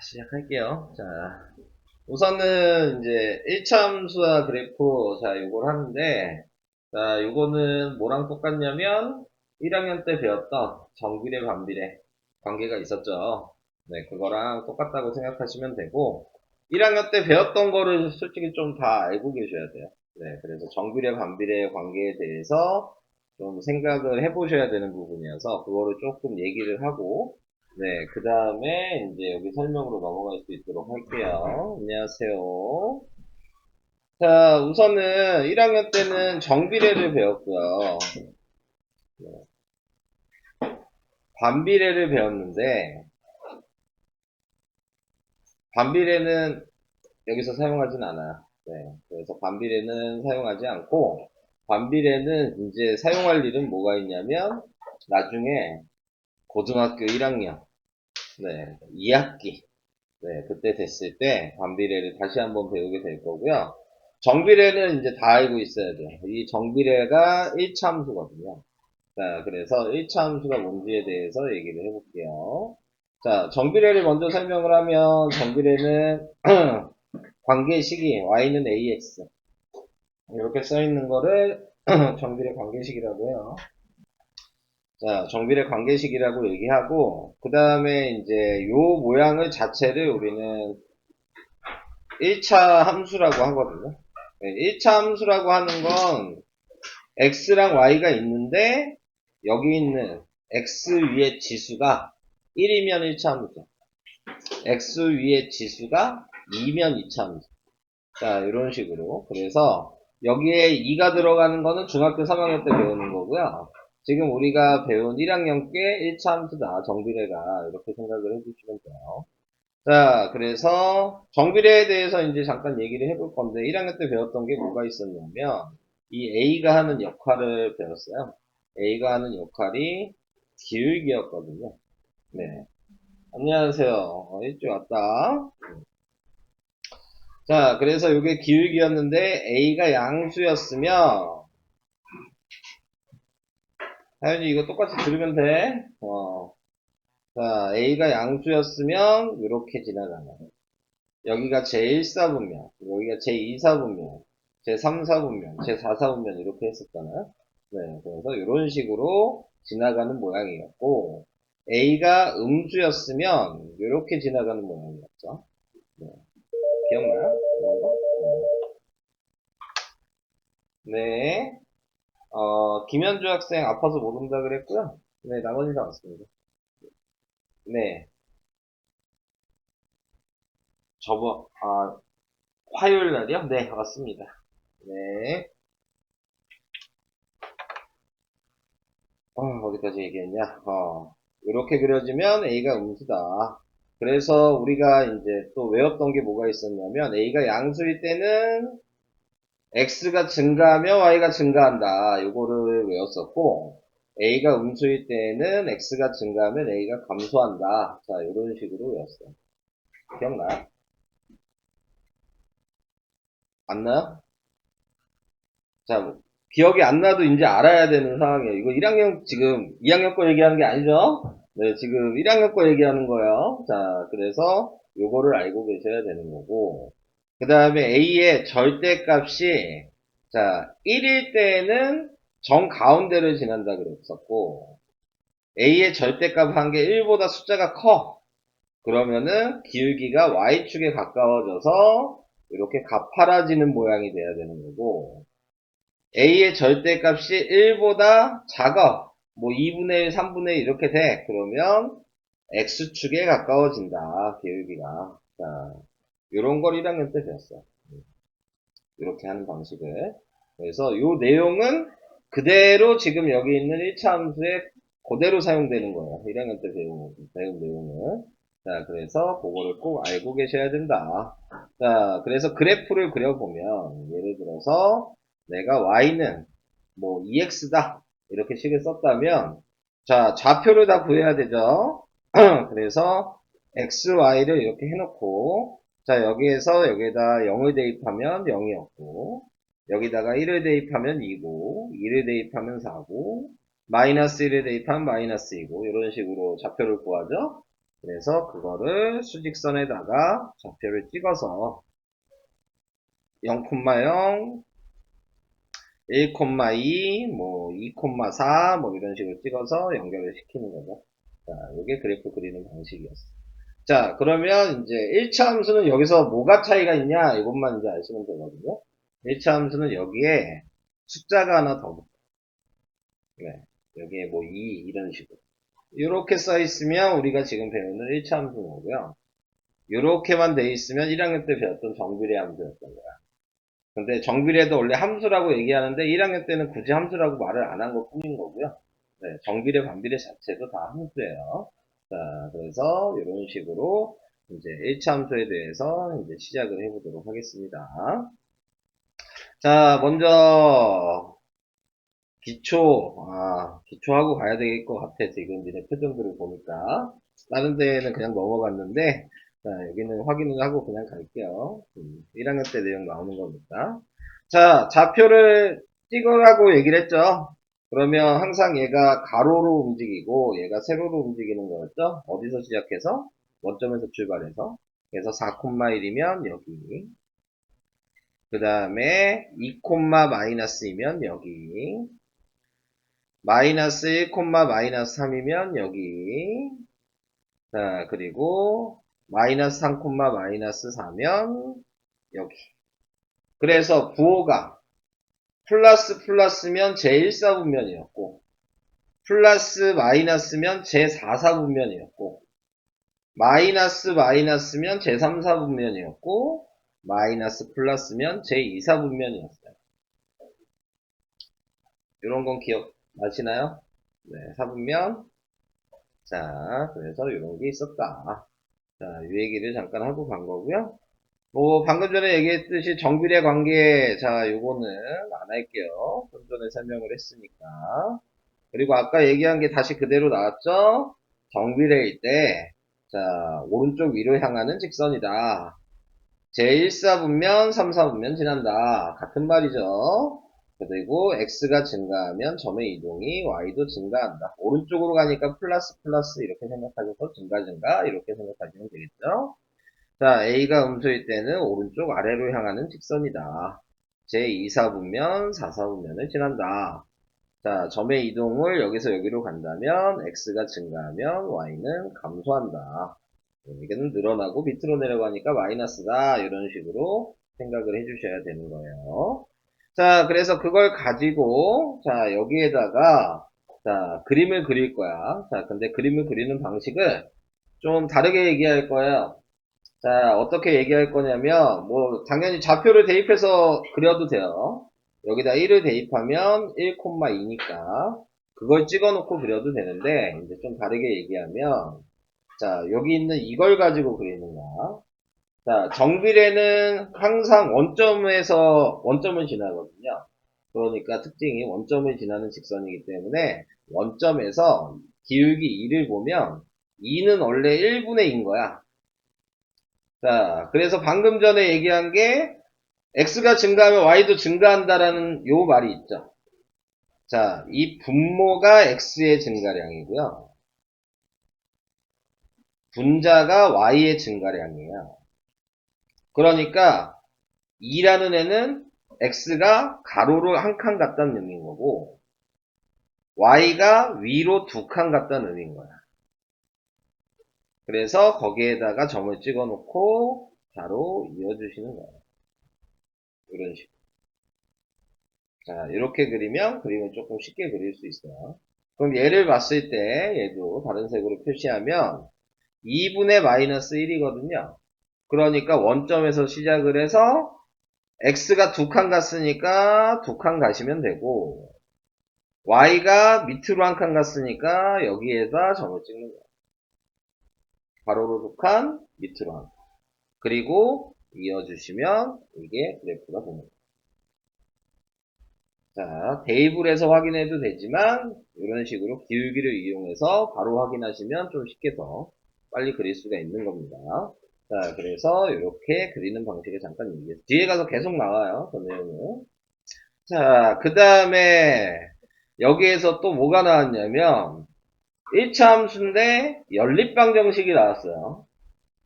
시작할게요. 자, 우선은 이제 1차 함수와 그래프, 자, 요걸 하는데, 자, 요거는 뭐랑 똑같냐면, 1학년 때 배웠던 정비례, 반비례 관계가 있었죠. 네, 그거랑 똑같다고 생각하시면 되고, 1학년 때 배웠던 거를 솔직히 좀 다 알고 계셔야 돼요. 네, 그래서 정비례, 반비례 관계에 대해서 좀 생각을 해보셔야 되는 부분이어서, 그거를 조금 얘기를 하고, 네, 그 다음에 이제 여기 설명으로 넘어갈 수 있도록 할게요. 안녕하세요. 자, 우선은 1학년 때는 정비례를 배웠고요. 반비례를 배웠는데, 반비례는 여기서 사용하진 않아요. 네, 그래서 반비례는 사용하지 않고, 반비례는 이제 사용할 일은 뭐가 있냐면, 나중에 고등학교 1학년, 네, 2학기, 네, 그때 됐을 때 반비례를 다시 한번 배우게 될 거고요. 정비례는 이제 다 알고 있어야 돼요. 이 정비례가 1차 함수거든요. 자, 그래서 1차 함수가 뭔지에 대해서 얘기를 해볼게요. 자, 정비례를 먼저 설명을 하면 정비례는 관계 시기 y는 ax 이렇게 써 있는 거를 정비례 관계식이라고 해요. 자, 정비례 관계식이라고 얘기하고 그 다음에 이제 요 모양을 자체를 우리는 1차 함수라고 하거든요. 1차 함수라고 하는 건 x랑 y가 있는데 여기 있는 x 위의 지수가 1이면 1차 함수, x 위의 지수가 2면 2차 함수. 자, 이런 식으로. 그래서 여기에 2가 들어가는 거는 중학교 3학년 때 배우는 거고요. 지금 우리가 배운 1학년 께 1차 함수다. 정비례가 이렇게 생각을 해주시면 돼요. 자, 그래서 정비례에 대해서 이제 잠깐 얘기를 해볼 건데 1학년 때 배웠던 게 뭐가 있었냐면 이 A가 하는 역할을 배웠어요. A가 하는 역할이 기울기였거든요. 네. 안녕하세요. 일찍 왔다. 자, 그래서 이게 기울기였는데 A가 양수였으면 하연이 이거 똑같이 들으면 돼. 자, A가 양수였으면 이렇게 지나가요. 여기가 제1사분면, 여기가 제2사분면, 제3사분면, 제4사분면 이렇게 했었잖아요. 네, 그래서 이런 식으로 지나가는 모양이었고 A가 음수였으면 이렇게 지나가는 모양이었죠. 네, 기억나요? 이런 거? 네, 김현주 학생 아파서 못 온다 그랬고요. 네, 나머지 다 왔습니다. 네, 화요일 날이요? 네, 왔습니다. 네. 어디까지 얘기했냐? 이렇게 그려지면 A가 음수다. 그래서 우리가 이제 또 외웠던 게 뭐가 있었냐면 A가 양수일 때는 X가 증가하면 Y가 증가한다. 이거를 외웠었고 A가 음수일 때는 X가 증가하면 A가 감소한다. 자, 이런 식으로 외웠어요. 기억나요? 안 나요? 자, 기억이 안 나도 이제 알아야 되는 상황이에요. 이거 1학년, 지금 2학년 거 얘기하는 게 아니죠? 네, 지금 1학년 거 얘기하는 거예요. 자, 그래서 요거를 알고 계셔야 되는 거고. 그 다음에 A의 절대값이, 자, 1일 때는 정 가운데를 지난다 그랬었고, A의 절대값 한 게 1보다 숫자가 커. 그러면은 기울기가 Y축에 가까워져서 이렇게 가파라지는 모양이 돼야 되는 거고, A의 절대값이 1보다 작아. 뭐 2분의 1, 3분의 1 이렇게 돼. 그러면 X축에 가까워진다. 기울기가. 자, 요런 걸 1학년 때 배웠어. 이렇게 하는 방식을. 그래서 요 내용은 그대로 지금 여기 있는 1차 함수에 그대로 사용되는 거예요. 1학년 때 배운 내용은. 자, 그래서 그거를 꼭 알고 계셔야 된다. 자, 그래서 그래프를 그려보면, 예를 들어서, 내가 y는 뭐 2x다. 이렇게 식을 썼다면, 자, 좌표를 다 구해야 되죠. 그래서, x, y를 이렇게 해놓고, 자, 여기에서 여기에다 0을 대입하면 0이었고, 여기다가 1을 대입하면 2고, 2를 대입하면 4고, 마이너스 1을 대입하면 마이너스 2고, 이런 식으로 좌표를 구하죠. 그래서 그거를 수직선에다가 좌표를 찍어서 0,0, 1,2, 뭐 2,4, 뭐 이런 식으로 찍어서 연결을 시키는 거죠. 자, 이게 그래프 그리는 방식이었어요. 자, 그러면 이제 1차 함수는 여기서 뭐가 차이가 있냐? 이것만 이제 아시면 되거든요. 1차 함수는 여기에 숫자가 하나 더 붙어요. 네. 여기에 뭐 2, 이런 식으로. 이렇게 써 있으면 우리가 지금 배우는 1차 함수는 오고요. 이렇게만 돼 있으면 1학년 때 배웠던 정비례 함수였던 거야. 근데 정비례도 원래 함수라고 얘기하는데 1학년 때는 굳이 함수라고 말을 안 한 것 뿐인 거고요. 네, 정비례, 반비례 자체도 다 함수예요. 자, 그래서 이런 식으로 이제 1차 함수에 대해서 이제 시작을 해보도록 하겠습니다. 자, 먼저 기초하고 가야 될 것 같아. 지금 니네 표정들을 보니까. 다른 데는 그냥 넘어갔는데, 자, 여기는 확인을 하고 그냥 갈게요. 1학년 때 내용 나오는 거니까. 자, 좌표를 찍으라고 얘기를 했죠. 그러면 항상 얘가 가로로 움직이고, 얘가 세로로 움직이는 거였죠. 어디서 시작해서? 원점에서 출발해서. 그래서 4,1이면 여기. 그 다음에 2, 마이너스이면 여기. 마이너스 1, 마이너스 3이면 여기. 자, 그리고 마이너스 3, 마이너스 4면 여기. 그래서 부호가 플러스면 제1사분면이었고, 플러스 마이너스면 제4사분면이었고, 마이너스면 제3사분면이었고, 마이너스 플러스면 제2사분면이었어요. 이런 건 기억나시나요? 네, 사분면. 자, 그래서 이런 게 있었다. 자, 이 얘기를 잠깐 하고 간 거고요. 뭐 방금 전에 얘기했듯이 정비례 관계, 자, 요거는 안 할게요. 좀 전에 설명을 했으니까. 그리고 아까 얘기한 게 다시 그대로 나왔죠? 정비례일 때, 자, 오른쪽 위로 향하는 직선이다. 제1사분면, 3사분면 지난다. 같은 말이죠. 그리고 x가 증가하면 점의 이동이 y도 증가한다. 오른쪽으로 가니까 플러스 이렇게 생각하셔서 증가 이렇게 생각하시면 되겠죠. 자, a가 음수일 때는 오른쪽 아래로 향하는 직선이다. 제2사분면, 4사분면을 지난다. 자, 점의 이동을 여기서 여기로 간다면 x가 증가하면 y는 감소한다. 이게는 늘어나고 밑으로 내려가니까 마이너스다. 이런 식으로 생각을 해주셔야 되는 거예요. 자, 그래서 그걸 가지고 자, 여기에다가 자, 그림을 그릴 거야. 자, 근데 그림을 그리는 방식을 좀 다르게 얘기할 거예요. 자, 어떻게 얘기할 거냐면 뭐 당연히 좌표를 대입해서 그려도 돼요. 여기다 1을 대입하면 1,2니까 그걸 찍어놓고 그려도 되는데 이제 좀 다르게 얘기하면 자, 여기 있는 이걸 가지고 그리는 거야. 자, 정비례는 항상 원점을 지나거든요. 그러니까 특징이 원점을 지나는 직선이기 때문에 원점에서 기울기 2를 보면 2는 원래 1분의 2인 거야. 자, 그래서 방금 전에 얘기한 게 x가 증가하면 y도 증가한다라는 요 말이 있죠. 자, 이 분모가 x의 증가량이고요. 분자가 y의 증가량이에요. 그러니까 2라는 애는 x가 가로로 한 칸 갔다는 의미인 거고 y가 위로 두 칸 갔다는 의미인 거야. 그래서 거기에다가 점을 찍어 놓고 자로 이어주시는 거예요. 이런 식으로. 자, 이렇게 그리면 그림을 조금 쉽게 그릴 수 있어요. 그럼 얘를 봤을 때 얘도 다른 색으로 표시하면 2분의 마이너스 1이거든요. 그러니까 원점에서 시작을 해서 x가 두 칸 갔으니까 두 칸 가시면 되고 y가 밑으로 한 칸 갔으니까 여기에다 점을 찍는 거예요. 가로로 두 칸, 밑으로 한 칸. 그리고 이어주시면 이게 그래프가 됩니다. 자, 대입을 해서 확인해도 되지만 이런 식으로 기울기를 이용해서 바로 확인하시면 좀 쉽게 더 빨리 그릴 수가 있는 겁니다. 자, 그래서 이렇게 그리는 방식을 잠깐 얘기했어요. 뒤에 가서 계속 나와요, 그 내용은. 자, 그 다음에 여기에서 또 뭐가 나왔냐면 1차 함수인데 연립방정식이 나왔어요.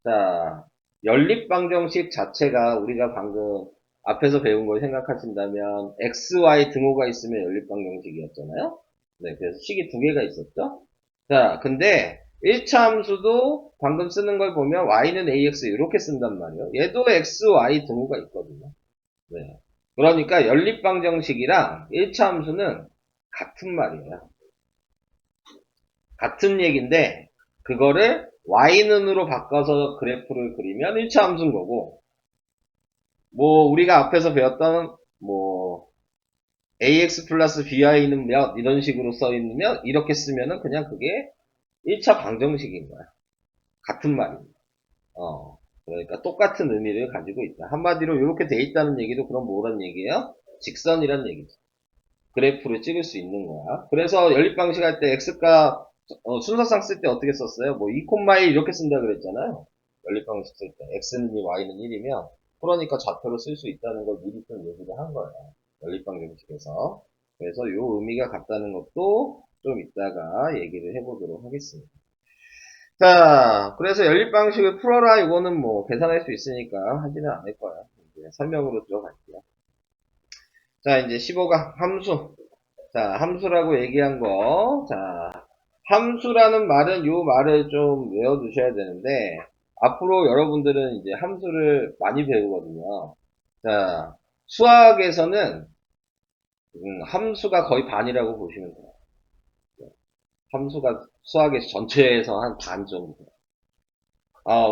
자, 연립방정식 자체가 우리가 방금 앞에서 배운 걸 생각하신다면 x, y 등호가 있으면 연립방정식이었잖아요. 네, 그래서 식이 두 개가 있었죠. 자, 근데 1차 함수도 방금 쓰는 걸 보면 y는 ax 이렇게 쓴단 말이에요. 얘도 x, y 등호가 있거든요. 네. 그러니까 연립방정식이랑 1차 함수는 같은 말이에요. 같은 얘기인데 그거를 y는으로 바꿔서 그래프를 그리면 1차 함수인 거고, 뭐 우리가 앞에서 배웠던 뭐 ax 플러스 by는 몇 이런 식으로 써 있으면 이렇게 쓰면은 그냥 그게 1차 방정식인 거야. 같은 말입니다. 그러니까 똑같은 의미를 가지고 있다. 한마디로 이렇게 돼 있다는 얘기도 그럼 뭐란 얘기예요? 직선이란 얘기죠. 그래프를 찍을 수 있는 거야. 그래서 연립방식 할 때 x값 순서상 쓸 때 어떻게 썼어요? 뭐 2,1 이렇게 쓴다 그랬잖아요. 연립방식 쓸 때 x는 2, y는 1이면 그러니까 좌표로 쓸 수 있다는 걸 미리 좀 얘기를 한 거예요. 연립방정식에서. 그래서 이 의미가 같다는 것도 좀 이따가 얘기를 해보도록 하겠습니다. 자, 그래서 연립방식을 풀어라 이거는 뭐 계산할 수 있으니까 하지는 않을 거예요. 이제 설명으로 들어갈게요. 자, 이제 15강 함수. 자, 함수라고 얘기한 거. 자, 함수라는 말은 요 말을 좀 외워두셔야 되는데, 앞으로 여러분들은 이제 함수를 많이 배우거든요. 자, 수학에서는, 함수가 거의 반이라고 보시면 돼요. 함수가 수학에서 전체에서 한 반 정도.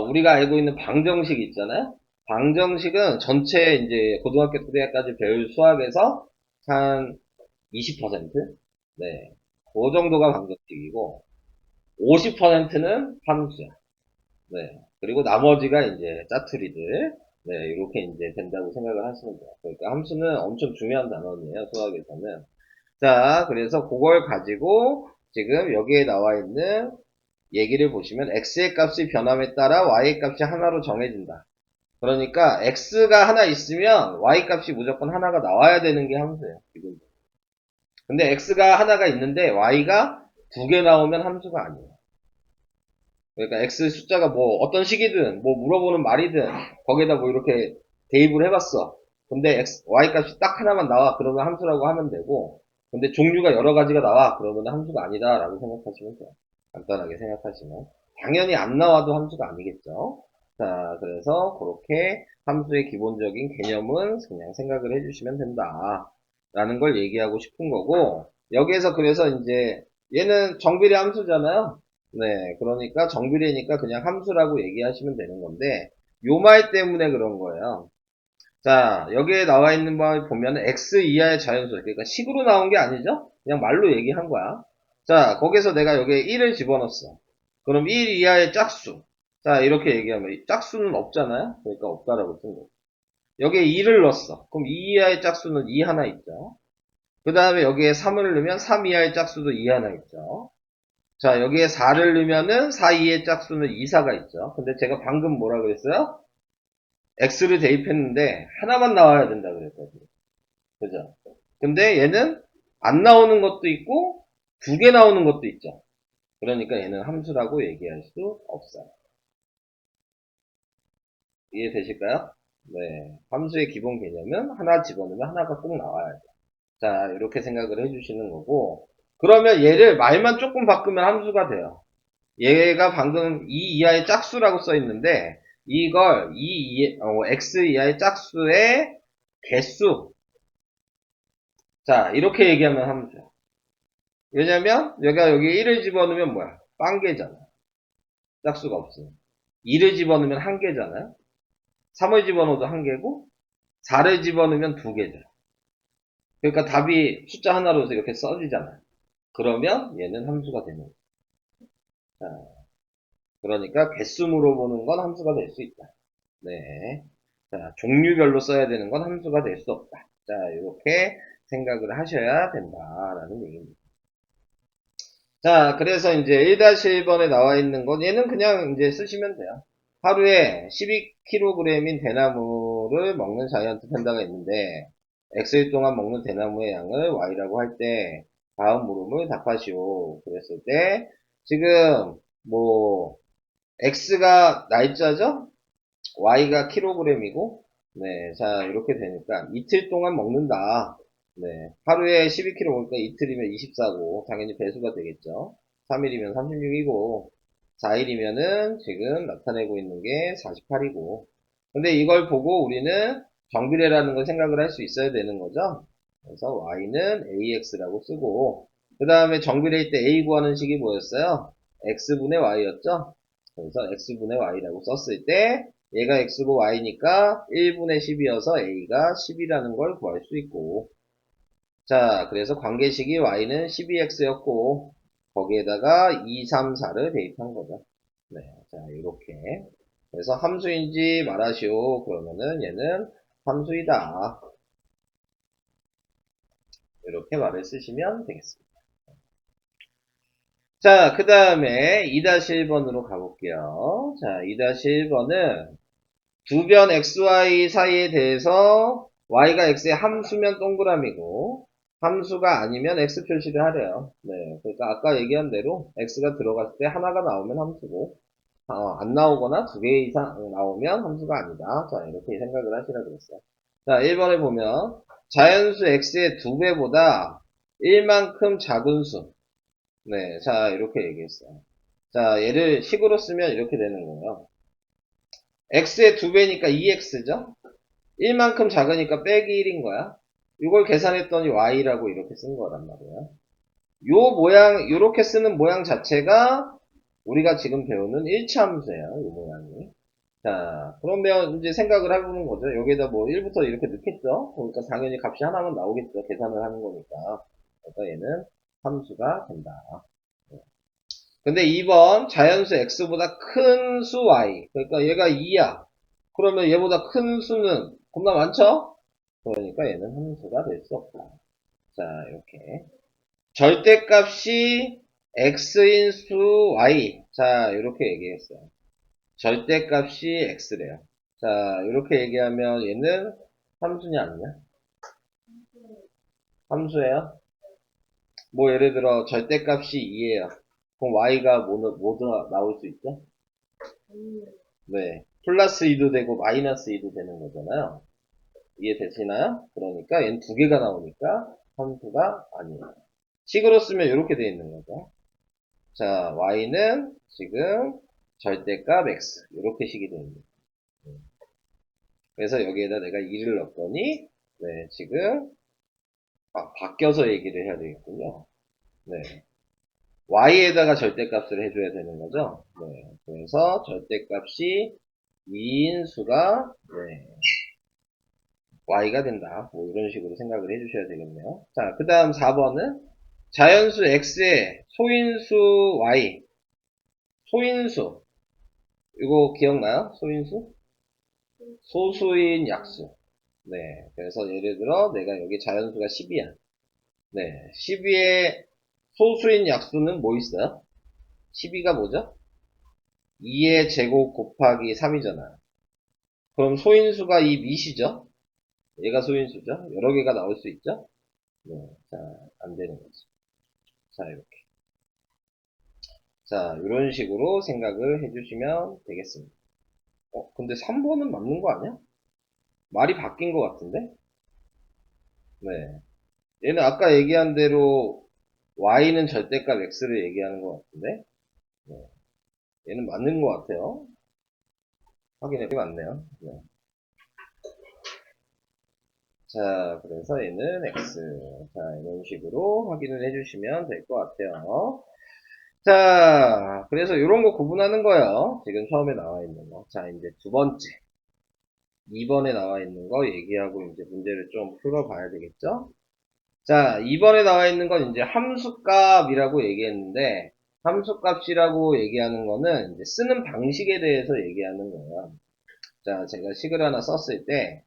우리가 알고 있는 방정식 있잖아요? 방정식은 전체 이제 고등학교 때까지 배울 수학에서 한 20%? 네. 그 정도가 방정식이고, 50%는 함수야. 네. 그리고 나머지가 이제 짜투리들. 네. 이렇게 이제 된다고 생각을 하시면 돼요. 그러니까 함수는 엄청 중요한 단원이에요. 수학에서는. 자, 그래서 그걸 가지고 지금 여기에 나와 있는 얘기를 보시면 x의 값이 변함에 따라 y의 값이 하나로 정해진다. 그러니까 x가 하나 있으면 y 값이 무조건 하나가 나와야 되는 게 함수예요. 지금. 근데 x가 하나가 있는데 y가 두 개 나오면 함수가 아니에요. 그러니까 x 숫자가 뭐 어떤 식이든 뭐 물어보는 말이든 거기에다 뭐 이렇게 대입을 해봤어. 근데 y 값이 딱 하나만 나와. 그러면 함수라고 하면 되고, 근데 종류가 여러 가지가 나와. 그러면 함수가 아니다 라고 생각하시면 돼요. 간단하게 생각하시면. 당연히 안 나와도 함수가 아니겠죠. 자, 그래서 그렇게 함수의 기본적인 개념은 그냥 생각을 해주시면 된다 라는 걸 얘기하고 싶은 거고, 여기에서 그래서 이제 얘는 정비례 함수잖아요. 네, 그러니까 정비례니까 그냥 함수라고 얘기하시면 되는 건데, 요 말 때문에 그런 거예요. 자, 여기에 나와 있는 걸 보면 x 이하의 자연수, 그러니까 식으로 나온 게 아니죠? 그냥 말로 얘기한 거야. 자, 거기서 내가 여기에 1을 집어넣었어. 그럼 1 이하의 짝수. 자, 이렇게 얘기하면 짝수는 없잖아요? 그러니까 없다라고 쓴 거고. 여기에 2를 넣었어. 그럼 2 이하의 짝수는 2 하나 있죠. 그 다음에 여기에 3을 넣으면 3 이하의 짝수도 2 하나 있죠. 자, 여기에 4를 넣으면은 4 이하의 짝수는 2, 4가 있죠. 근데 제가 방금 뭐라 그랬어요? x를 대입했는데 하나만 나와야 된다 그랬거든요. 그죠? 근데 얘는 안 나오는 것도 있고 두 개 나오는 것도 있죠. 그러니까 얘는 함수라고 얘기할 수 없어요. 이해되실까요? 네. 함수의 기본 개념은 하나 집어넣으면 하나가 꼭 나와야 돼. 자, 이렇게 생각을 해주시는 거고, 그러면 얘를 말만 조금 바꾸면 함수가 돼요. 얘가 방금 2 이하의 짝수라고 써 있는데, 이걸 x 이하의 짝수의 개수. 자, 이렇게 얘기하면 함수야. 왜냐면, 여기가 여기 1을 집어넣으면 뭐야? 빵개잖아. 짝수가 없으면. 2를 집어넣으면 한 개잖아요? 3을 집어넣어도 한 개고, 4를 집어넣으면 두 개죠. 그러니까 답이 숫자 하나로서 이렇게 써지잖아요. 그러면 얘는 함수가 되는 거예요. 자, 그러니까 개수 물어보는 건 함수가 될 수 있다. 네. 자, 종류별로 써야 되는 건 함수가 될 수 없다. 자, 이렇게 생각을 하셔야 된다라는 얘기입니다. 자, 그래서 이제 1-1번에 나와 있는 건 얘는 그냥 이제 쓰시면 돼요. 하루에 12kg인 대나무를 먹는 자이언트 팬다가 있는데 X일 동안 먹는 대나무의 양을 Y라고 할 때 다음 물음을 답하시오. 그랬을 때 지금, 뭐, X가 날짜죠? Y가 킬로그램이고, 네, 자, 이렇게 되니까, 이틀 동안 먹는다. 네, 하루에 12kg 먹으니까 이틀이면 24고, 당연히 배수가 되겠죠. 3일이면 36이고, 4일이면은 지금 나타내고 있는 게 48이고. 근데 이걸 보고 우리는 정비례라는 걸 생각을 할 수 있어야 되는 거죠. 그래서 Y는 AX라고 쓰고, 그 다음에 정비례일 때 A 구하는 식이 뭐였어요? X분의 Y였죠? 그래서 X분의 Y라고 썼을 때, 얘가 X고 Y니까 1분의 10이어서 A가 10이라는 걸 구할 수 있고, 자, 그래서 관계식이 Y는 12X였고, 거기에다가 2, 3, 4를 대입한 거죠. 네, 자, 이렇게. 그래서 함수인지 말하시오. 그러면은 얘는 함수이다. 이렇게 말을 쓰시면 되겠습니다. 자, 그 다음에 2-1번으로 가볼게요. 자, 2-1번은 두 변 xy 사이에 대해서 y가 x의 함수면 동그라미고 함수가 아니면 x 표시를 하래요. 네, 그러니까 아까 얘기한 대로 x가 들어갔을 때 하나가 나오면 함수고 안 나오거나 두 개 이상 나오면 함수가 아니다. 자, 이렇게 생각을 하시라 그랬어요. 자, 1번에 보면 자연수 x의 2배보다 1만큼 작은 수. 네, 자, 이렇게 얘기했어요. 자, 얘를 식으로 쓰면 이렇게 되는 거예요. x의 2배니까 2x죠? 1만큼 작으니까 빼기 1인 거야. 이걸 계산했더니 y라고 이렇게 쓴 거란 말이야. 요 모양, 요렇게 쓰는 모양 자체가 우리가 지금 배우는 일차함수예요. 이 모양이. 자, 그러면 이제 생각을 해보는 거죠. 여기에다 뭐 1부터 이렇게 넣겠죠? 그러니까 당연히 값이 하나만 나오겠죠. 계산을 하는 거니까. 그러니까 얘는 함수가 된다. 근데 2번 자연수 x보다 큰 수 y. 그러니까 얘가 2야. 그러면 얘보다 큰 수는 겁나 많죠? 그러니까 얘는 함수가 될 수 없다. 자, 이렇게. 절대값이 x인 수 y. 자, 이렇게 얘기했어요. 절대값이 x래요. 자, 이렇게 얘기하면 얘는 함수냐 아니냐? 함수예요. 뭐 예를 들어 절대값이 2예요. 그럼 y가 뭐 나올 수 있죠? 네. 플러스 2도 되고 마이너스 2도 되는 거잖아요. 이해되시나요? 그러니까 얘는 두 개가 나오니까 함수가 아니에요. 식으로 쓰면 이렇게 되어 있는 거죠. 자, y는 지금 절대값 x 이렇게 식이 됩니다. 그래서 여기에다 내가 2를 넣었더니 네, 지금 바뀌어서 얘기를 해야 되겠군요. 네. y에다가 절대값을 해줘야 되는 거죠. 네. 그래서 절대값이 2인 수가 네, y가 된다. 뭐 이런 식으로 생각을 해주셔야 되겠네요. 자, 그 다음 4번은 자연수 x의 소인수 y. 소인수. 이거 기억나요? 소인수? 소수인 약수. 네. 그래서 예를 들어 내가 여기 자연수가 10이야. 네. 12의 소수인 약수는 뭐 있어요? 12가 뭐죠? 2의 제곱 곱하기 3이잖아요. 그럼 소인수가 이 밑이죠? 얘가 소인수죠? 여러 개가 나올 수 있죠? 네. 자, 안 되는 거죠. 자, 이렇게. 자, 이런 식으로 생각을 해주시면 되겠습니다. 근데 3번은 맞는 거 아니야? 말이 바뀐 것 같은데? 네. 얘는 아까 얘기한 대로 y는 절대값 x를 얘기하는 것 같은데? 네. 얘는 맞는 것 같아요. 확인해 보면 맞네요. 네. 자, 그래서 얘는 x. 자, 이런 식으로 확인을 해주시면 될 것 같아요. 자, 그래서 이런 거 구분하는 거예요. 지금 처음에 나와 있는 거. 자, 이제 두 번째. 2번에 나와 있는 거 얘기하고 이제 문제를 좀 풀어봐야 되겠죠? 자, 2번에 나와 있는 건 이제 함수값이라고 얘기했는데, 함수값이라고 얘기하는 거는 이제 쓰는 방식에 대해서 얘기하는 거예요. 자, 제가 식을 하나 썼을 때,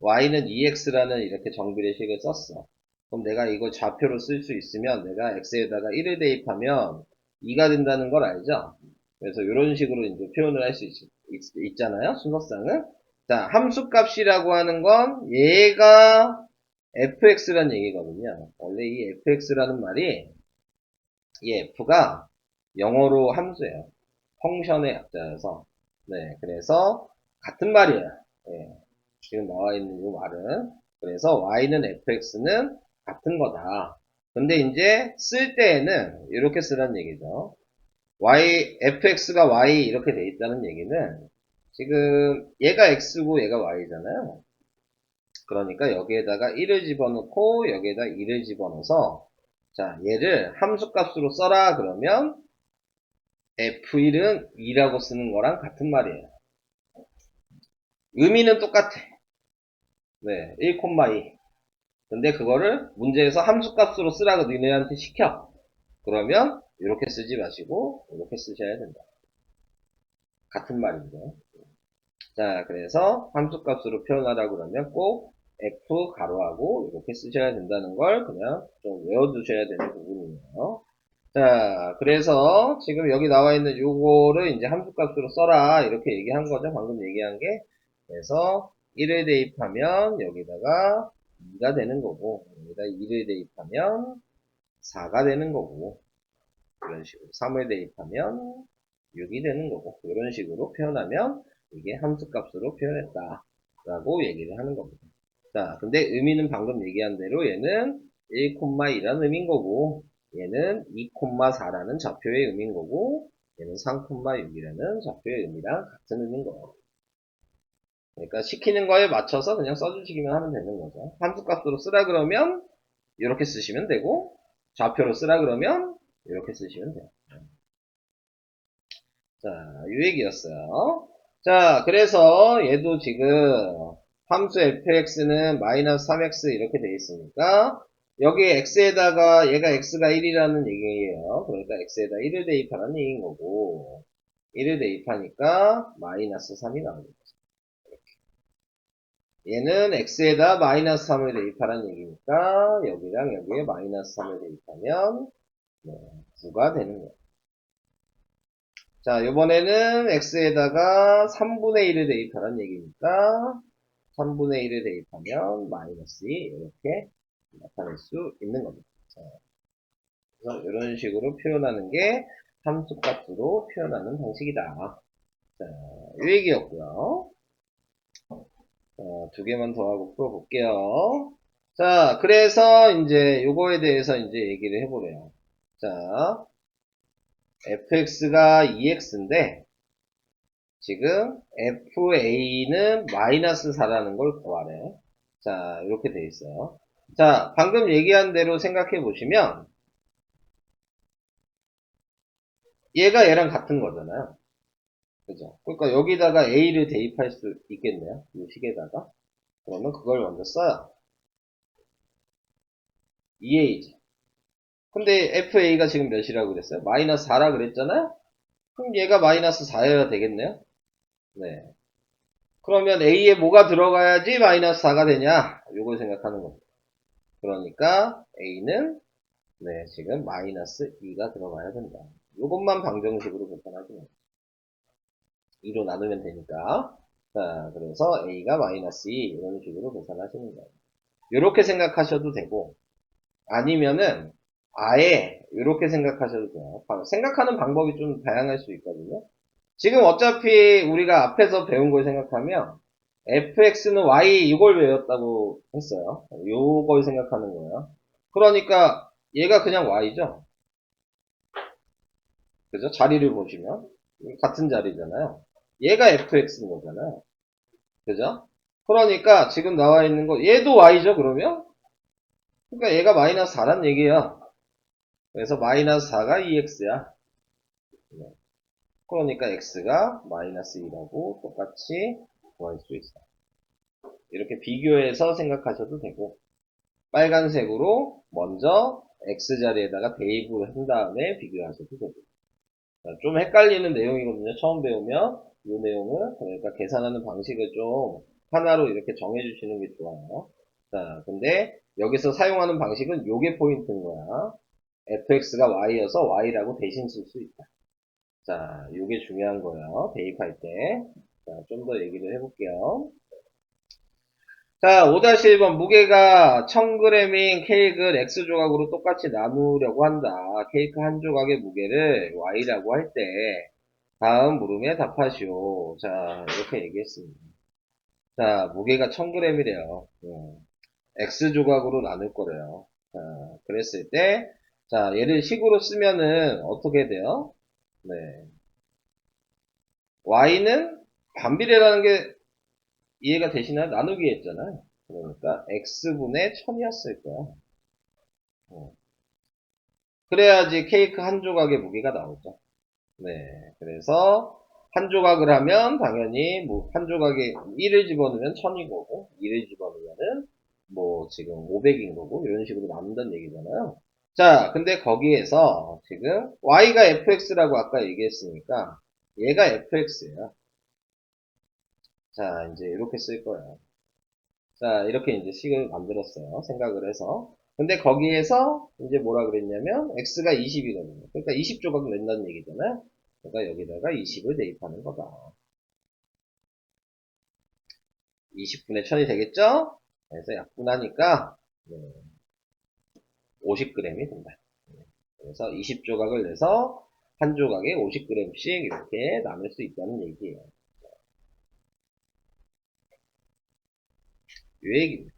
y는 2x라는 이렇게 정비례식을 썼어. 그럼 내가 이걸 좌표로 쓸 수 있으면 내가 x에다가 1을 대입하면 2가 된다는 걸 알죠? 그래서 이런 식으로 이제 표현을 할 수 있잖아요. 순서상은. 자, 함수값이라고 하는 건 얘가 fx라는 얘기거든요. 원래 이 fx라는 말이 이 f가 영어로 함수예요. 펑션의 약자여서. 네, 그래서 같은 말이에요. 네, 지금 나와 있는 이 말은. 그래서 y는 fx는 같은 거다. 근데 이제 쓸 때에는 이렇게 쓰라는 얘기죠. fx가 y 이렇게 돼 있다는 얘기는 지금 얘가 x고 얘가 y잖아요. 그러니까 여기에다가 1을 집어넣고 여기에다 2를 집어넣어서 자 얘를 함수값으로 써라 그러면 f1은 2라고 쓰는 거랑 같은 말이에요. 의미는 똑같아. 네, 1,2. 근데 그거를 문제에서 함수값으로 쓰라고 너네한테 시켜. 그러면 이렇게 쓰지 마시고 이렇게 쓰셔야 된다. 같은 말이죠. 자, 그래서 함수값으로 표현하라고 그러면 꼭 f 가로하고 이렇게 쓰셔야 된다는 걸 그냥 좀 외워두셔야 되는 부분이에요. 자, 그래서 지금 여기 나와 있는 요거를 이제 함수값으로 써라 이렇게 얘기한 거죠. 방금 얘기한 게. 그래서 1을 대입하면 여기다가 2가 되는 거고 여기다 2를 대입하면 4가 되는 거고 이런 식으로 3을 대입하면 6이 되는 거고 이런 식으로 표현하면 이게 함수값으로 표현했다 라고 얘기를 하는 겁니다. 자, 근데 의미는 방금 얘기한 대로 얘는 1,2라는 의미인 거고 얘는 2,4라는 좌표의 의미인 거고 얘는 3,6이라는 좌표의 의미랑 같은 의미인 거예요. 그러니까 시키는 거에 맞춰서 그냥 써주시기만 하면 되는 거죠. 함수값으로 쓰라 그러면 이렇게 쓰시면 되고 좌표로 쓰라 그러면 이렇게 쓰시면 돼요. 자, 이 얘기였어요. 자, 그래서 얘도 지금 함수 fx는 마이너스 3x 이렇게 돼 있으니까 여기 x에다가 얘가 x가 1이라는 얘기예요. 그러니까 x에다 1을 대입하라는 얘기인 거고 1을 대입하니까 마이너스 3이 나옵니다. 얘는 x에다 마이너스 3을 대입하라는 얘기니까 여기랑 여기에 마이너스 3을 대입하면 9가 되는 거예요. 자, 요번에는 x에다가 3분의 1을 대입하라는 얘기니까 3분의 1을 대입하면 마이너스 2 이렇게 나타낼 수 있는 겁니다. 자, 그래서 이런 식으로 표현하는 게 함수값으로 표현하는 방식이다. 자, 이 얘기였고요. 자, 두 개만 더 하고 풀어볼게요. 자, 그래서 이제 요거에 대해서 이제 얘기를 해보래요. 자, fx가 2x인데 지금 FA는 마이너스 4라는 걸 구하래. 자, 이렇게 돼 있어요. 자, 방금 얘기한 대로 생각해 보시면 얘가 얘랑 같은 거잖아요. 그죠? 그러니까 여기다가 A를 대입할 수 있겠네요. 이 식에다가. 그러면 그걸 먼저 써요. 2A죠. 근데 FA가 지금 몇이라고 그랬어요? 마이너스 4라 그랬잖아요? 그럼 얘가 마이너스 4여야 되겠네요? 네. 그러면 A에 뭐가 들어가야지 마이너스 4가 되냐? 요걸 생각하는 겁니다. 그러니까 A는 네, 지금 마이너스 2가 들어가야 된다. 요것만 방정식으로 계산하시면 2로 나누면 되니까. 자, 그래서 A가 마이너스 2 이런 식으로 계산하시는 거예요. 이렇게 생각하셔도 되고 아니면은 아예 이렇게 생각하셔도 돼요. 생각하는 방법이 좀 다양할 수 있거든요. 지금 어차피 우리가 앞에서 배운 걸 생각하면 fx는 y 이걸 외웠다고 했어요. 요걸 생각하는 거예요. 그러니까 얘가 그냥 y죠. 그죠? 자리를 보시면 같은 자리잖아요. 얘가 fx인 거잖아요. 그죠? 그러니까 지금 나와 있는 거 얘도 y죠 그러면? 그러니까 얘가 마이너스 4란 얘기야. 그래서 마이너스 4가 2x야. 그러니까 x가 마이너스 2라고 똑같이 구할 수 있어. 이렇게 비교해서 생각하셔도 되고 빨간색으로 먼저 x자리에다가 대입을 한 다음에 비교하셔도 되고 좀 헷갈리는 내용이거든요. 처음 배우면 이 내용은 그러니까 계산하는 방식을 좀 하나로 이렇게 정해주시는 게 좋아요. 자, 근데 여기서 사용하는 방식은 요게 포인트인 거야. fx가 y여서 y라고 대신 쓸 수 있다. 자, 요게 중요한 거예요. 대입할 때. 자, 좀 더 얘기를 해볼게요. 자, 5-1번 무게가 1000g인 케이크를 X 조각으로 똑같이 나누려고 한다. 케이크 한 조각의 무게를 Y라고 할 때 다음 물음에 답하시오. 자, 이렇게 얘기했습니다. 자, 무게가 1000g이래요. X 조각으로 나눌 거래요. 자, 그랬을 때, 자, 얘를 식으로 쓰면은 어떻게 돼요? 네. Y는 반비례라는 게 이해가 되시나요? 나누기 했잖아요. 그러니까 X분의 1000이었을 거야. 어. 그래야지 케이크 한 조각의 무게가 나오죠. 네. 그래서 한 조각을 하면 당연히 뭐 한 조각에 1을 집어넣으면 1000이 거고 2를 집어넣으면은 뭐 지금 500인 거고 이런 식으로 나눈다는 얘기잖아요. 자, 근데 거기에서 지금 y가 fx라고 아까 얘기했으니까 얘가 fx예요. 자, 이제 이렇게 쓸 거예요. 자, 이렇게 이제 식을 만들었어요. 생각을 해서. 근데 거기에서 이제 뭐라 그랬냐면 x가 20이거든요. 그러니까 20조각 낸다는 얘기잖아요. 그러니까 여기다가 20을 대입하는 거다. 20분의 1000이 되겠죠? 그래서 약분하니까 50g이 된다. 그래서 20조각을 내서 한 조각에 50g씩 이렇게 나눌 수 있다는 얘기예요. 이 얘기입니다.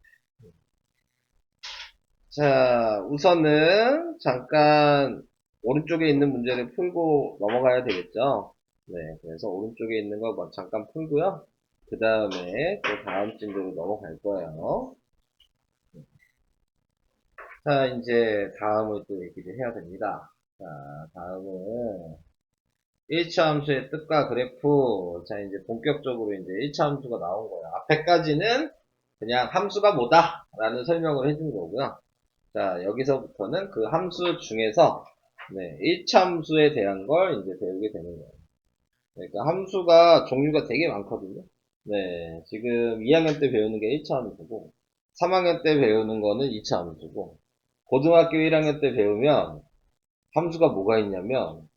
자, 우선은 잠깐 오른쪽에 있는 문제를 풀고 넘어가야 되겠죠? 네, 그래서 오른쪽에 있는 거 잠깐 풀고요. 그 다음에 또 다음 진도로 넘어갈 거예요. 자, 이제 다음을 또 얘기를 해야 됩니다. 자, 다음은 1차 함수의 뜻과 그래프. 자, 이제 본격적으로 이제 1차 함수가 나온 거예요. 앞에까지는 그냥 함수가 뭐다 라는 설명을 해준 거고요. 자, 여기서부터는 그 함수 중에서 네, 1차 함수에 대한 걸 이제 배우게 되는 거예요. 그러니까 함수가 종류가 되게 많거든요. 네, 지금 2학년 때 배우는 게 1차 함수고 3학년 때 배우는 거는 2차 함수고 고등학교 1학년 때 배우면 함수가 뭐가 있냐면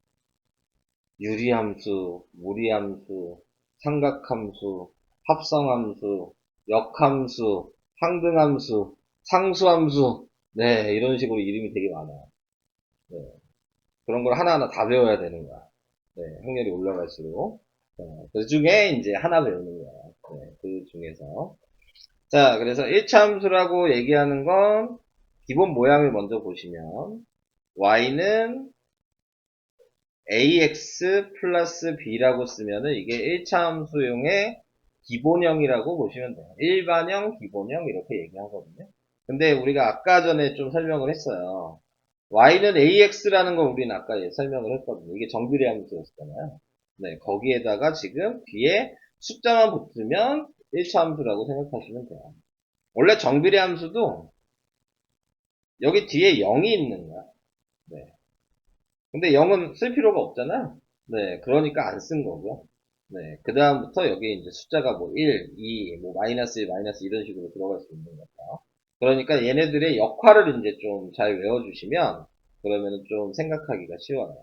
유리함수, 무리함수, 삼각함수, 합성함수, 역함수, 상등함수, 상수함수, 네, 이런 식으로 이름이 되게 많아요. 네, 그런 걸 하나하나 다 배워야 되는 거야. 네, 학년이 올라갈수록. 그 중에 이제 하나 배우는 거야. 네, 그 중에서. 자, 그래서 1차 함수라고 얘기하는 건 기본 모양을 먼저 보시면 y는 ax 플러스 b라고 쓰면은 이게 1차 함수용의 기본형이라고 보시면 돼요. 일반형, 기본형 이렇게 얘기하거든요. 근데 우리가 아까 전에 좀 설명을 했어요. y는 ax라는 걸 우리는 아까 설명을 했거든요. 이게 정비례 함수였잖아요. 네, 거기에다가 지금 뒤에 숫자만 붙으면 1차 함수라고 생각하시면 돼요. 원래 정비례 함수도 여기 뒤에 0이 있는 거야. 네. 근데 0은 쓸 필요가 없잖아요. 네, 그러니까 안 쓴 거고요. 네, 그 다음부터 여기 이제 숫자가 뭐 1, 2, 뭐 마이너스 1, 마이너스 이런 식으로 들어갈 수 있는 거죠. 그러니까 얘네들의 역할을 이제 좀 잘 외워주시면 그러면은 좀 생각하기가 쉬워요.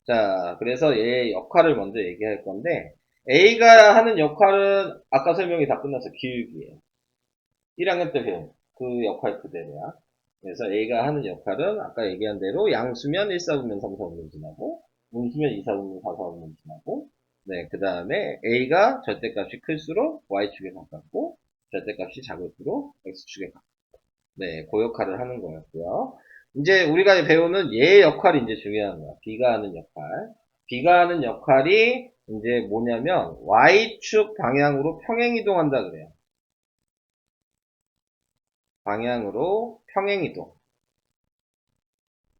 자, 그래서 얘의 역할을 먼저 얘기할 건데 A가 하는 역할은 아까 설명이 다 끝나서 기울기예요. 1학년 때 배운 그 역할 그대로야. 그래서 A가 하는 역할은 아까 얘기한 대로 양수면 1, 4분면 3, 4분면 지나고 분수면 2, 4분면 4, 4분면 지나고 네, 그 다음에 A가 절대값이 클수록 Y축에 가깝고 절대값이 작을수록 X축에 가깝고 네, 그 역할을 하는 거였고요. 이제 우리가 배우는 얘의 역할이 이제 중요한 거야. B가 하는 역할. B가 하는 역할이 이제 뭐냐면 Y축 방향으로 평행이동한다 그래요. 방향으로 평행이동.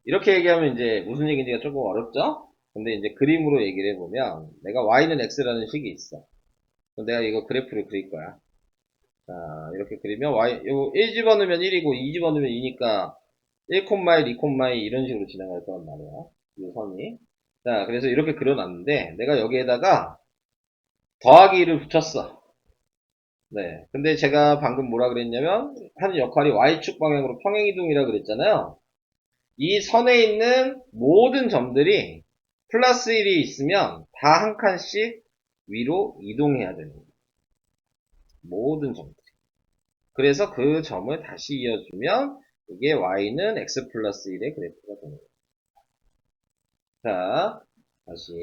이렇게 얘기하면 이제 무슨 얘기인지가 조금 어렵죠? 근데 이제 그림으로 얘기를 해보면 내가 y는 x라는 식이 있어. 그럼 내가 이거 그래프를 그릴 거야. 자, 이렇게 그리면 요 1 집어넣으면 1이고 2 집어넣으면 2니까 1, 2, 이런 식으로 지나갈 거란 말이야. 이 선이. 자, 그래서 이렇게 그려놨는데 내가 여기에다가 더하기 1을 붙였어. 네. 근데 제가 방금 뭐라 그랬냐면 하는 역할이 y축 방향으로 평행이동이라 그랬잖아요. 이 선에 있는 모든 점들이 플러스 1이 있으면 다 한 칸씩 위로 이동해야 되는 거예요. 모든 점들. 그래서 그 점을 다시 이어주면 이게 y는 x 플러스 1의 그래프가 되는 거예요. 자, 다시.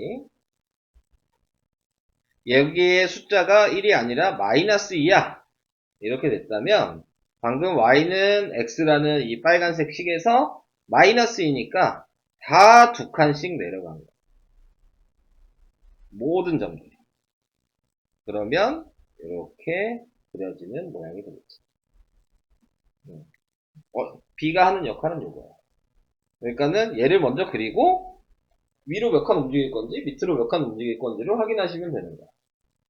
여기에 숫자가 1이 아니라 마이너스 2야. 이렇게 됐다면 방금 y는 x라는 이 빨간색 식에서 마이너스 2니까 다 두 칸씩 내려간 거예요. 모든 점들이. 그러면 이렇게 그려지는 모양이 되겠죠. B가 하는 역할은 이거야. 그러니까는 얘를 먼저 그리고 위로 몇 칸 움직일 건지 밑으로 몇 칸 움직일 건지를 확인하시면 되는 거야.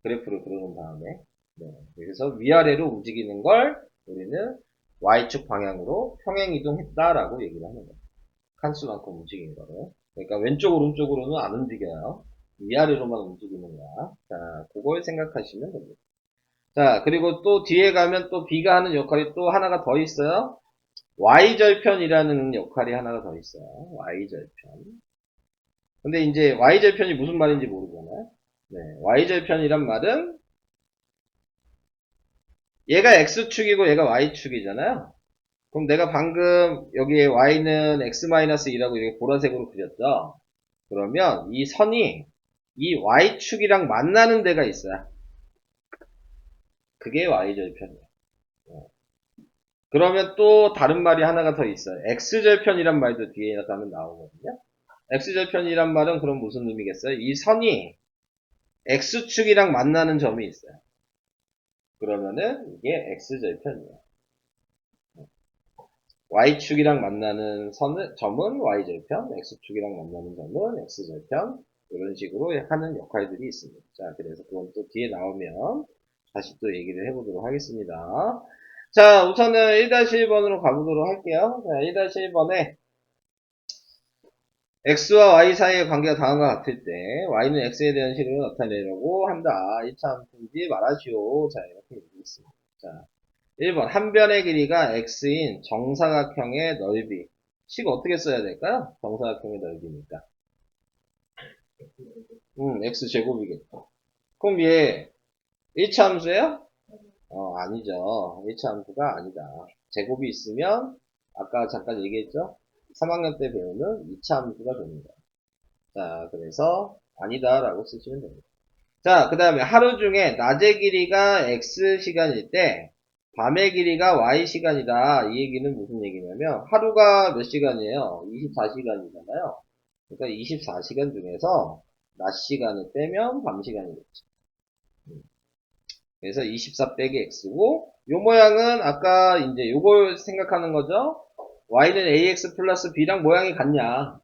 그래프를 그려놓은 다음에. 네. 그래서 위아래로 움직이는 걸 우리는 Y축 방향으로 평행 이동했다라고 얘기를 하는 거야. 칸수만큼 움직이는 거를. 그러니까 왼쪽 오른쪽으로는 안 움직여요. 위아래로만 움직이는 거야. 자, 그걸 생각하시면 됩니다. 자, 그리고 또 뒤에 가면 또 B가 하는 역할이 또 하나가 더 있어요. Y절편이라는 역할이 하나가 더 있어요. Y절편. 근데 이제 Y절편이 무슨 말인지 모르잖아요. 네, Y절편이란 말은 얘가 X축이고 얘가 Y축이잖아요. 그럼 내가 방금 여기에 Y는 X-2라고 이렇게 보라색으로 그렸죠. 그러면 이 선이 이 Y축이랑 만나는 데가 있어요. 그게 Y절편이에요. 그러면 또 다른 말이 하나가 더 있어요. X절편이란 말도 뒤에 가면 나오거든요. X절편이란 말은 그럼 무슨 의미겠어요? 이 선이 X축이랑 만나는 점이 있어요. 그러면은 이게 X절편이에요. Y축이랑 만나는 점은 Y절편, X축이랑 만나는 점은 X절편, 이런 식으로 하는 역할들이 있습니다. 자, 그래서 그건 또 뒤에 나오면 다시 또 얘기를 해보도록 하겠습니다. 자, 우선은 1-1번으로 가보도록 할게요. 자, 1-1번에 x와 y 사이의 관계가 다음과 같을 때 y는 x에 대한 식을 나타내려고 한다. 이참 풀지 말아시오. 자, 이렇게 얘기했습니다. 자, 1번 한 변의 길이가 x인 정사각형의 넓이. 식 어떻게 써야 될까요? 정사각형의 넓이니까. x제곱이겠죠. 그럼 얘 1차 함수예요? 아니죠. 1차 함수가 아니다. 제곱이 있으면 아까 잠깐 얘기했죠? 3학년 때 배우는 2차 함수가 됩니다. 자, 그래서 아니다라고 쓰시면 됩니다. 자, 그 다음에 하루 중에 낮의 길이가 x시간일 때 밤의 길이가 y시간이다. 이 얘기는 무슨 얘기냐면 하루가 몇 시간이에요? 24시간이잖아요. 그러니까 24시간 중에서 낮 시간을 빼면 밤 시간이겠죠. 그래서 24 빼기 x고 요 모양은 아까 이제 요걸 생각하는 거죠. y는 ax 플러스 b랑 모양이 같냐?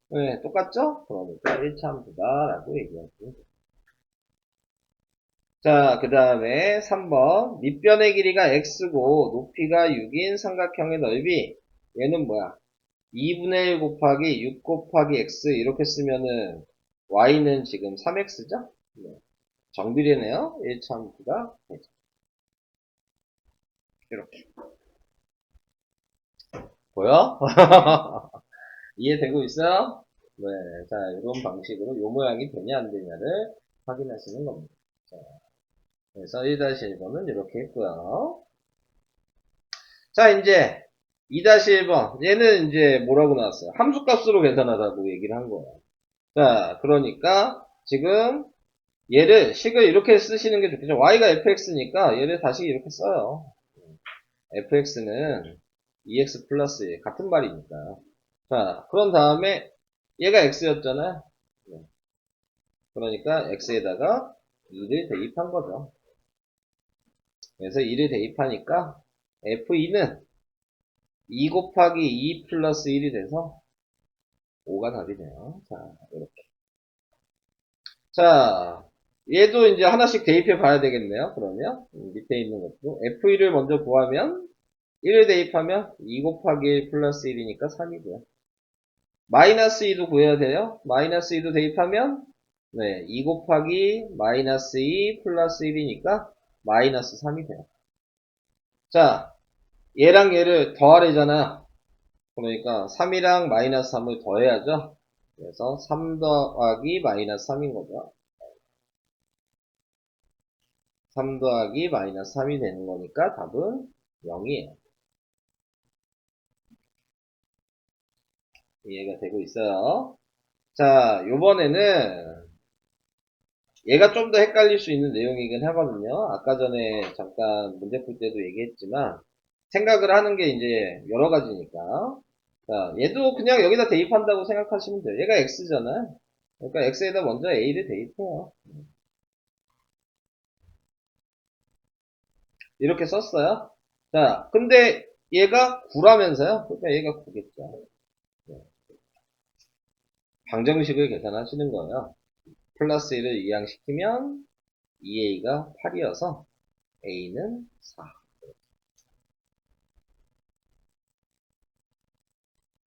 네, 똑같죠? 그러니까 1차 함수다라고 얘기하시면 돼요. 자, 그 다음에 3번. 밑변의 길이가 x고 높이가 6인 삼각형의 넓이. 얘는 뭐야? 2분의 1 곱하기 6 곱하기 x 이렇게 쓰면은 y는 지금 3x죠? 네. 정비례네요. 1차 함수가 되죠. 이렇게. 보여? 이해되고 있어요? 네. 자, 이런 방식으로 요 모양이 되냐 안 되냐를 확인하시는 겁니다. 자, 그래서 1-1번은 이렇게 했고요. 자, 이제 2-1번. 얘는 이제 뭐라고 나왔어요? 함수값으로 계산하라고 얘기를 한 거예요. 자, 그러니까 지금 얘를 식을 이렇게 쓰시는 게 좋겠죠. y가 fx니까 얘를 다시 이렇게 써요. fx는 2x 플러스 1 같은 말이니까요. 자, 그런 다음에 얘가 x였잖아요. 그러니까 x에다가 2를 대입한 거죠. 그래서 2를 대입하니까 f2는 2 곱하기 2 플러스 1이 돼서 5가 답이 돼요. 자, 이렇게. 자, 얘도 이제 하나씩 대입해 봐야 되겠네요. 그러면 밑에 있는 것도 f1을 먼저 구하면 1을 대입하면 2 곱하기 1 플러스 1이니까 3이고요. 마이너스 2도 구해야 돼요. 마이너스 2도 대입하면 네, 2 곱하기 마이너스 2 플러스 1이니까 마이너스 3이 돼요. 자, 얘랑 얘를 더하래잖아요. 그러니까 3이랑 마이너스 3을 더해야죠. 그래서 3 더하기 마이너스 3인 거죠. 3 더하기 마이너스 3이 되는 거니까 답은 0이에요. 이해가 되고 있어요. 자, 요번에는 얘가 좀 더 헷갈릴 수 있는 내용이긴 하거든요. 아까 전에 잠깐 문제 풀 때도 얘기했지만 생각을 하는 게 이제 여러 가지니까. 자, 얘도 그냥 여기다 대입한다고 생각하시면 돼요. 얘가 x잖아요. 그러니까 x에다 먼저 a를 대입해요. 이렇게 썼어요. 자, 근데 얘가 9라면서요? 그러니까 얘가 9겠죠. 방정식을 계산하시는 거예요. 플러스 1을 이항시키면 2a가 8이어서 a는 4.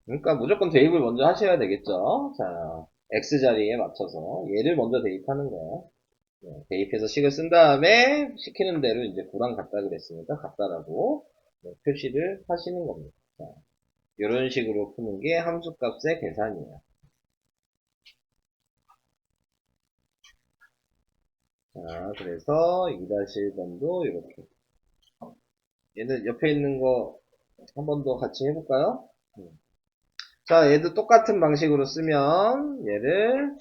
그러니까 무조건 대입을 먼저 하셔야 되겠죠. 자, x 자리에 맞춰서 얘를 먼저 대입하는 거예요. 네, 대입해서 식을 쓴 다음에 시키는 대로 이제 9랑 같다 그랬으니까 같다라고 네, 표시를 하시는 겁니다. 자, 이런 식으로 푸는 게 함수값의 계산이에요. 자, 그래서 2-1번도 이렇게. 얘는 옆에 있는 거 한 번 더 같이 해볼까요? 자, 얘도 똑같은 방식으로 쓰면 얘를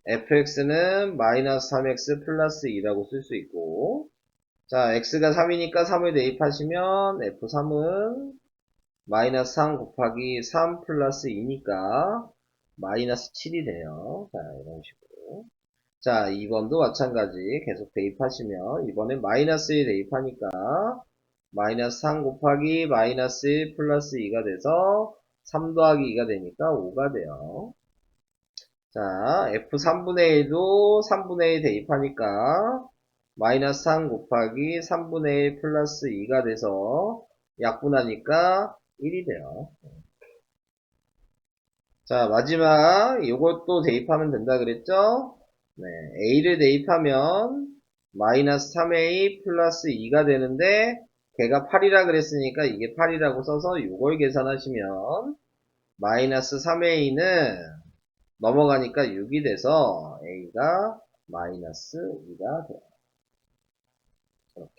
fx는 마이너스 3x 플러스 2라고 쓸 수 있고, 자, x가 3이니까 3을 대입하시면 f3은 마이너스 3 곱하기 3 플러스 2니까 마이너스 7이 돼요. 자, 이런 식으로. 자, 2번도 마찬가지 계속 대입하시면 이번엔 마이너스 1 대입하니까 마이너스 3 곱하기 마이너스 1 플러스 2가 돼서 3 더하기 2가 되니까 5가 돼요. 자, f3분의 1도 3분의 1 대입하니까 마이너스 3 곱하기 3분의 1 플러스 2가 돼서 약분하니까 1이 돼요. 자, 마지막 이것도 대입하면 된다 그랬죠? 네, a를 대입하면 마이너스 3a 플러스 2가 되는데 걔가 8이라 그랬으니까 이게 8이라고 써서 이걸 계산하시면 마이너스 3a는 넘어가니까 6이 돼서 a가 마이너스 2가 돼요. 이렇게.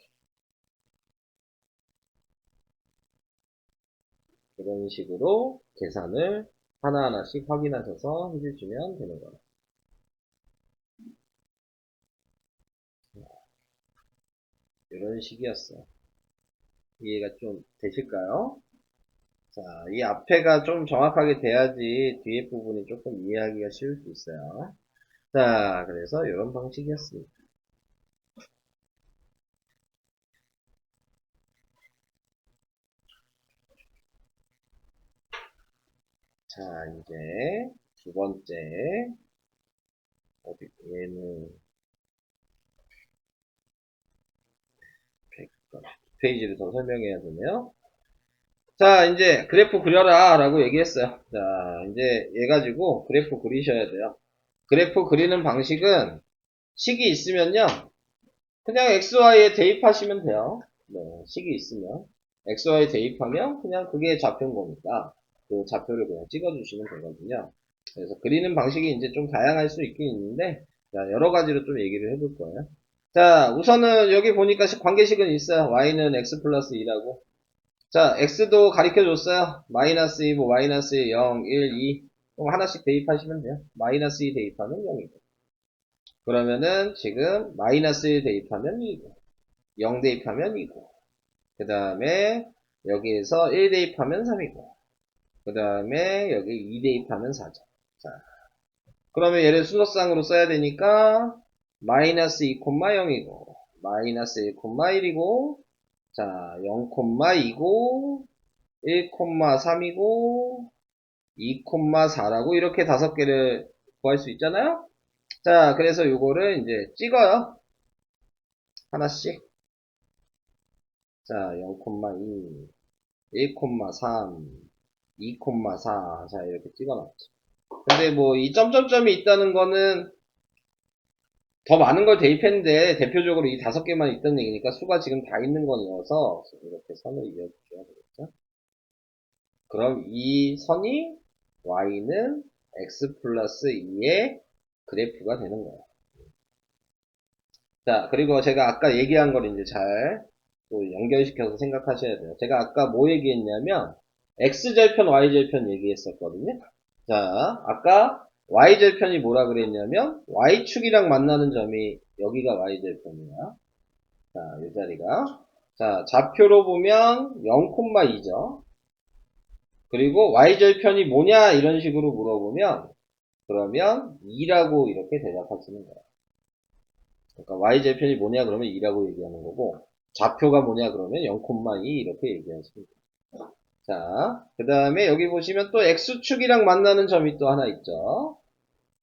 이런 식으로 계산을 하나하나씩 확인하셔서 해주시면 되는 거예요. 이런 식이었어요. 이해가 좀 되실까요? 자, 이 앞에가 좀 정확하게 돼야지 뒤에 부분이 조금 이해하기가 쉬울 수 있어요. 자, 그래서 이런 방식이었습니다. 자, 이제 두 번째, 어디, 얘는 100페이지를 더 설명해야 되네요. 자, 이제 그래프 그려라 라고 얘기했어요. 자, 이제 얘 가지고 그래프 그리셔야 돼요. 그래프 그리는 방식은 식이 있으면요. 그냥 XY에 대입하시면 돼요. 네, 식이 있으면. XY 대입하면 그냥 그게 좌표인 거니까 그 좌표를 그냥 찍어주시면 되거든요. 그래서 그리는 방식이 이제 좀 다양할 수 있긴 있는데, 자, 여러 가지로 좀 얘기를 해볼 거예요. 자, 우선은 여기 보니까 관계식은 있어요. Y는 X 플러스 2라고. 자, X도 가르쳐 줬어요. 마이너스 2, 뭐, 마이너스 0, 1, 2. 그럼 하나씩 대입하시면 돼요. 마이너스 2 대입하면 0이고. 그러면은 지금 마이너스 1 대입하면 2고, 0 대입하면 2고, 그 다음에 여기에서 1 대입하면 3이고, 그 다음에 여기 2 대입하면 4죠. 자, 그러면 얘를 순서상으로 써야 되니까 마이너스 2, 0이고, 마이너스 1, 1이고, 자, 0, 2고, 1, 3이고, 2, 4라고 이렇게 다섯 개를 구할 수 있잖아요? 자, 그래서 요거를 이제 찍어요. 하나씩. 자, 0,2, 1,3, 2,4. 자, 이렇게 찍어놨죠. 근데 뭐, 이 점점점이 있다는 거는 더 많은 걸 대입했는데, 대표적으로 이 다섯 개만 있다는 얘기니까 수가 지금 다 있는 거여서, 이렇게 선을 이어줘야 되겠죠. 그럼 이 선이 y는 x 플러스 2의 그래프가 되는 거예요. 자, 그리고 제가 아까 얘기한 걸 이제 잘 또 연결시켜서 생각하셔야 돼요. 제가 아까 뭐 얘기했냐면 X절편, Y절편 얘기했었거든요. 자, 아까 Y절편이 뭐라 그랬냐면 Y축이랑 만나는 점이 여기가 Y절편이야. 자, 이 자리가. 자, 좌표로 보면 0,2죠. 그리고 Y절편이 뭐냐 이런 식으로 물어보면 그러면 2라고 이렇게 대답하시는 거예요. 그러니까 Y절편이 뭐냐 그러면 2라고 얘기하는 거고 좌표가 뭐냐 그러면 0,2 이렇게 얘기하시면 돼요. 자, 그 다음에 여기 보시면 또 X축이랑 만나는 점이 또 하나 있죠.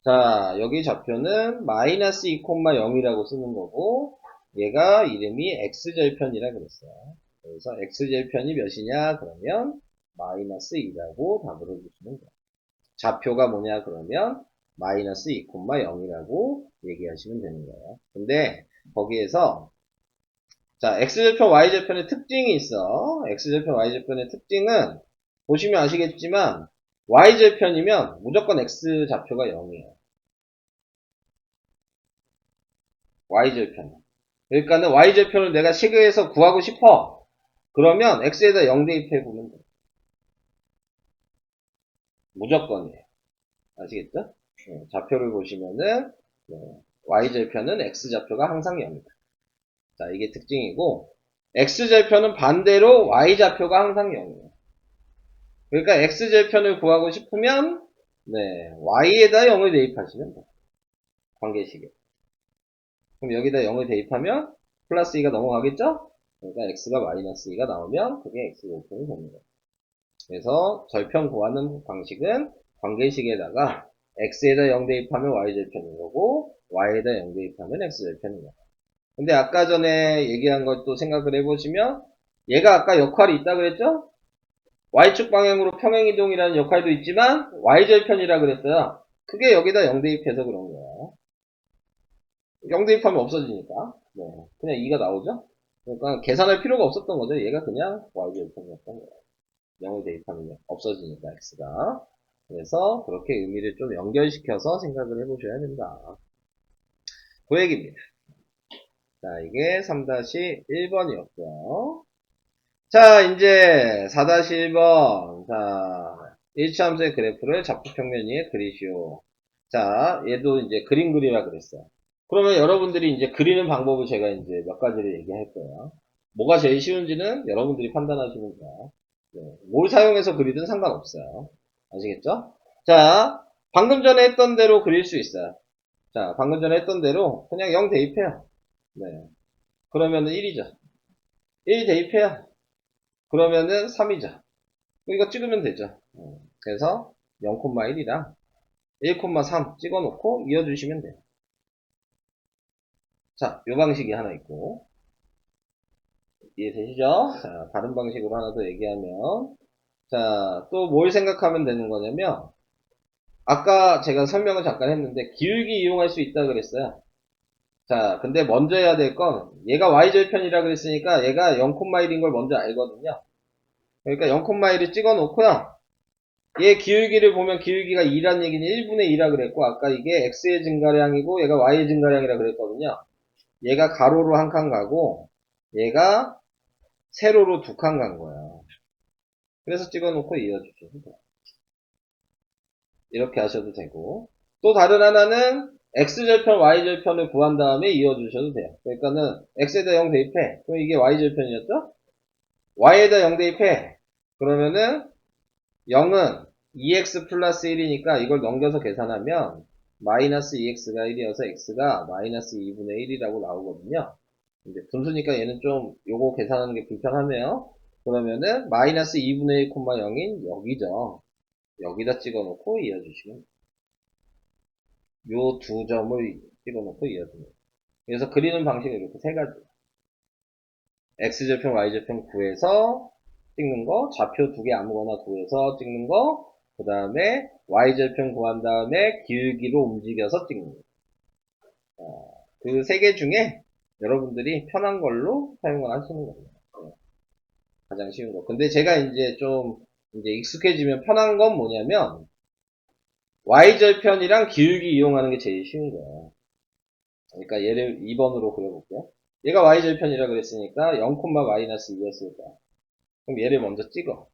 자, 여기 좌표는 마이너스 2,0이라고 쓰는 거고 얘가 이름이 X절편이라 그랬어요. 그래서 X절편이 몇이냐 그러면 마이너스 2라고 답을 해주시면 돼요. 좌표가 뭐냐 그러면 마이너스 2,0이라고 얘기하시면 되는 거예요. 근데 거기에서 자 X절편 Y절편의 특징이 있어. X절편 Y절편의 특징은 보시면 아시겠지만 Y절편이면 무조건 X 좌표가 0이에요. Y절편. 그러니까는 Y절편을 내가 식에서 구하고 싶어. 그러면 X에다 0 대입해 보면 돼. 무조건이에요. 아시겠죠? 좌표를 보시면은 Y절편은 X좌표가 항상 0이다. 자, 이게 특징이고 X절편은 반대로 Y좌표가 항상 0이에요. 그러니까 X절편을 구하고 싶으면 Y에다 0을 대입하시면 돼요. 관계식에. 그럼 여기다 0을 대입하면 플러스 2가 넘어가겠죠? 그러니까 X가 마이너스 2가 나오면 그게 X절편이 됩니다. 그래서 절편 구하는 방식은 관계식에다가 X에다 0 대입하면 Y절편인 거고 Y에다 0 대입하면 X절편인 거예요. 근데 아까 전에 얘기한 것도 생각을 해보시면 얘가 아까 역할이 있다 그랬죠? Y축 방향으로 평행이동이라는 역할도 있지만 Y절편이라 그랬어요. 그게 여기다 0 대입해서 그런 거예요. 0 대입하면 없어지니까 그냥 2가 나오죠? 그러니까 계산할 필요가 없었던 거죠. 얘가 그냥 Y절편이었던 거예요. 0을 대입하면 없어지니까 X가. 그래서 그렇게 의미를 좀 연결시켜서 생각을 해보셔야 된다. 그 얘기입니다. 자, 이게 3-1번이었고요. 자, 이제 4-1번. 자, 일치함수의 그래프를 좌표평면 위에 그리시오. 자, 얘도 이제 그림 그리라 그랬어요. 그러면 여러분들이 이제 그리는 방법을 제가 이제 몇 가지를 얘기할 거예요. 뭐가 제일 쉬운지는 여러분들이 판단하시면 돼요. 뭘 사용해서 그리든 상관없어요. 아시겠죠? 자, 방금 전에 했던 대로 그릴 수 있어요. 자, 방금 전에 했던 대로 그냥 0 대입해요. 그러면은 1이죠. 1 대입해요. 그러면은 3이죠. 이거 찍으면 되죠. 그래서 0,1이랑 1,3 찍어놓고 이어주시면 돼요. 자, 요 방식이 하나 있고. 이해되시죠? 자, 다른 방식으로 하나 더 얘기하면. 자, 또 뭘 생각하면 되는 거냐면, 아까 제가 설명을 잠깐 했는데, 기울기 이용할 수 있다 그랬어요. 자, 근데 먼저 해야 될 건, 얘가 Y절편이라 그랬으니까, 얘가 0,1인 걸 먼저 알거든요. 그러니까 0,1을 찍어 놓고요. 얘 기울기를 보면 기울기가 2란 얘기는 1분의 2라 그랬고, 아까 이게 X의 증가량이고, 얘가 Y의 증가량이라 그랬거든요. 얘가 가로로 한 칸 가고, 얘가 세로로 2칸 간 거예요. 그래서 찍어 놓고 이어주셔도 돼요. 이렇게 하셔도 되고, 또 다른 하나는 X절편, Y절편을 구한 다음에 이어주셔도 돼요. 그러니까는 X에다 0 대입해. 그럼 이게 Y절편이었죠? Y에다 0 대입해. 그러면은 0은 2x 플러스 1이니까 이걸 넘겨서 계산하면 마이너스 2x가 1이어서 x가 마이너스 2분의 1이라고 나오거든요. 이제 분수니까 얘는 좀 요거 계산하는 게 불편하네요. 그러면은 마이너스 2분의 1, 0인 여기죠. 여기다 찍어놓고 이어주시면 요 두 점을 찍어놓고 이어주면 그래서 그리는 방식은 이렇게 세 가지. X절편, Y절편 구해서 찍는 거, 좌표 두 개 아무거나 구해서 찍는 거, 그 다음에 Y절편 구한 다음에 기울기로 움직여서 찍는 거. 그 세 개 중에 여러분들이 편한 걸로 사용을 하시는 겁니다. 가장 쉬운 거. 근데 제가 이제 좀 이제 익숙해지면 편한 건 뭐냐면 Y절편이랑 기울기 이용하는 게 제일 쉬운 거예요. 그러니까 얘를 2번으로 그려볼게요. 얘가 y절편이라 그랬으니까 0,-2였을 거야. 그럼 얘를 먼저 찍어.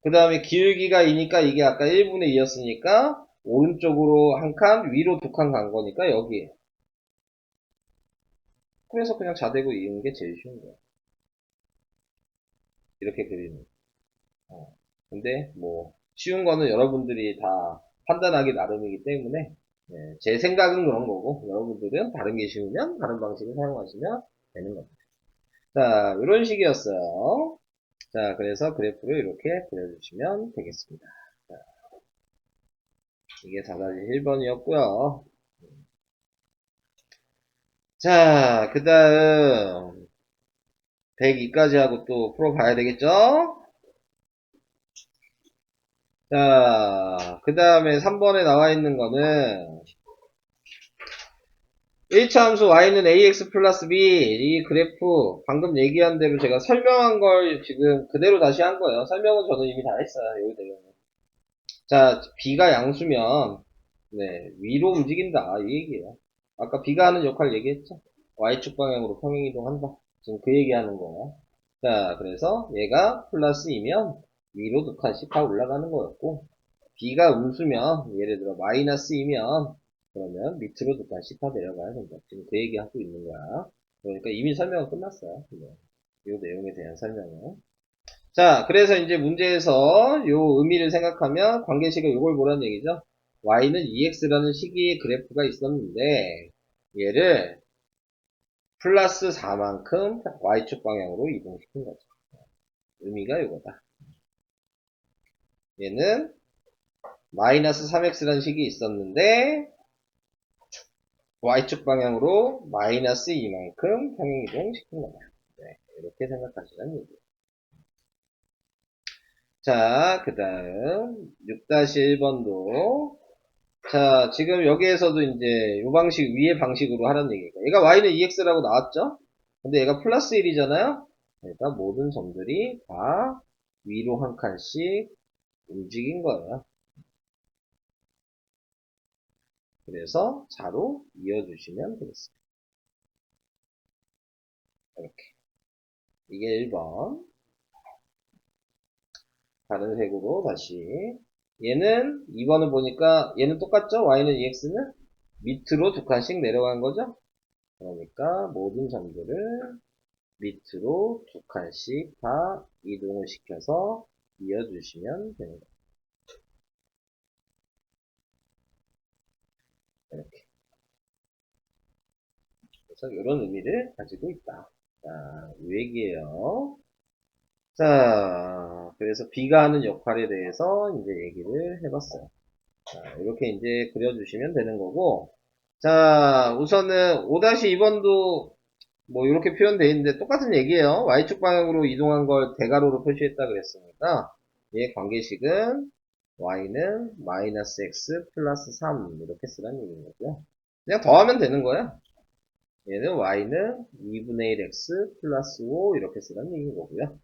그 다음에 기울기가 2니까 이게 아까 1분의 2였으니까 오른쪽으로 한 칸, 위로 두 칸 간 거니까 여기에. 그래서 그냥 자대고 이은 게 제일 쉬운 거야. 이렇게 그리는 거. 근데 뭐 쉬운 거는 여러분들이 다 판단하기 나름이기 때문에 제 생각은 그런 거고 여러분들은 다른 게 쉬우면 다른 방식을 사용하시면 되는 겁니다. 자, 이런 식이었어요. 자, 그래서 그래프를 이렇게 그려주시면 되겠습니다. 자, 이게 4-1번이었고요. 자, 그 다음 102까지 하고 또 풀어봐야 되겠죠? 자, 그 다음에 3번에 나와 있는 거는 1차 함수 y는 ax 플러스 b 이 그래프 방금 얘기한 대로 제가 설명한 걸 지금 그대로 다시 한 거예요. 설명은 저는 이미 다 했어요. 여기 내용. 자, b가 양수면 네, 위로 움직인다 이 얘기예요. 아까 b가 하는 역할 얘기했죠. y축 방향으로 평행이동한다. 지금 그 얘기하는 거예요. 자, 그래서 얘가 플러스이면 위로 두 칸씩 다 올라가는 거였고 b가 음수면 예를 들어 마이너스이면 그러면 밑으로 두 칸씩 다 내려가야 된다. 지금 그 얘기하고 있는 거야. 그러니까 이미 설명은 끝났어요. 이 내용에 대한 설명은. 자, 그래서 이제 문제에서 요 의미를 생각하면 관계식은 요걸 뭐라는 얘기죠? y는 ex라는 식의 그래프가 있었는데 얘를 플러스 4만큼 y축 방향으로 이동시킨 거죠. 의미가 요거다. 얘는 마이너스 3x라는 식이 있었는데 y축 방향으로 마이너스 2만큼 평행이동 시킨 거다. 네, 이렇게 생각하시면 얘기예요. 자, 그 다음 6-1번도 자, 지금 여기에서도 이제 요 방식 위의 방식으로 하라는 얘기니까 얘가 y는 ex라고 나왔죠? 근데 얘가 플러스 1이잖아요? 그러니까 모든 점들이 다 위로 한 칸씩 움직인 거예요. 그래서 자로 이어주시면 되겠습니다. 이렇게. 이게 1번. 다른 색으로 다시. 얘는 2번을 보니까 얘는 똑같죠? y는 ex는 밑으로 두 칸씩 내려간 거죠? 그러니까 모든 점들을 밑으로 두 칸씩 다 이동을 시켜서 이어주시면 되는 거예요. 이렇게. 그래서 이런 의미를 가지고 있다. 자, 이 얘기예요. 자, 그래서 B가 하는 역할에 대해서 이제 얘기를 해봤어요. 자, 이렇게 이제 그려주시면 되는 거고, 자, 우선은 5-2번도 뭐 이렇게 표현되어 있는데 똑같은 얘기예요. Y축 방향으로 이동한 걸 대괄호로 표시했다 그랬으니까 얘 관계식은 Y는 마이너스 X 플러스 3 이렇게 쓰라는 얘기인 거고요. 그냥 더하면 되는 거예요. 얘는 Y는 2분의 1 X 플러스 5 이렇게 쓰라는 얘기인 거고요.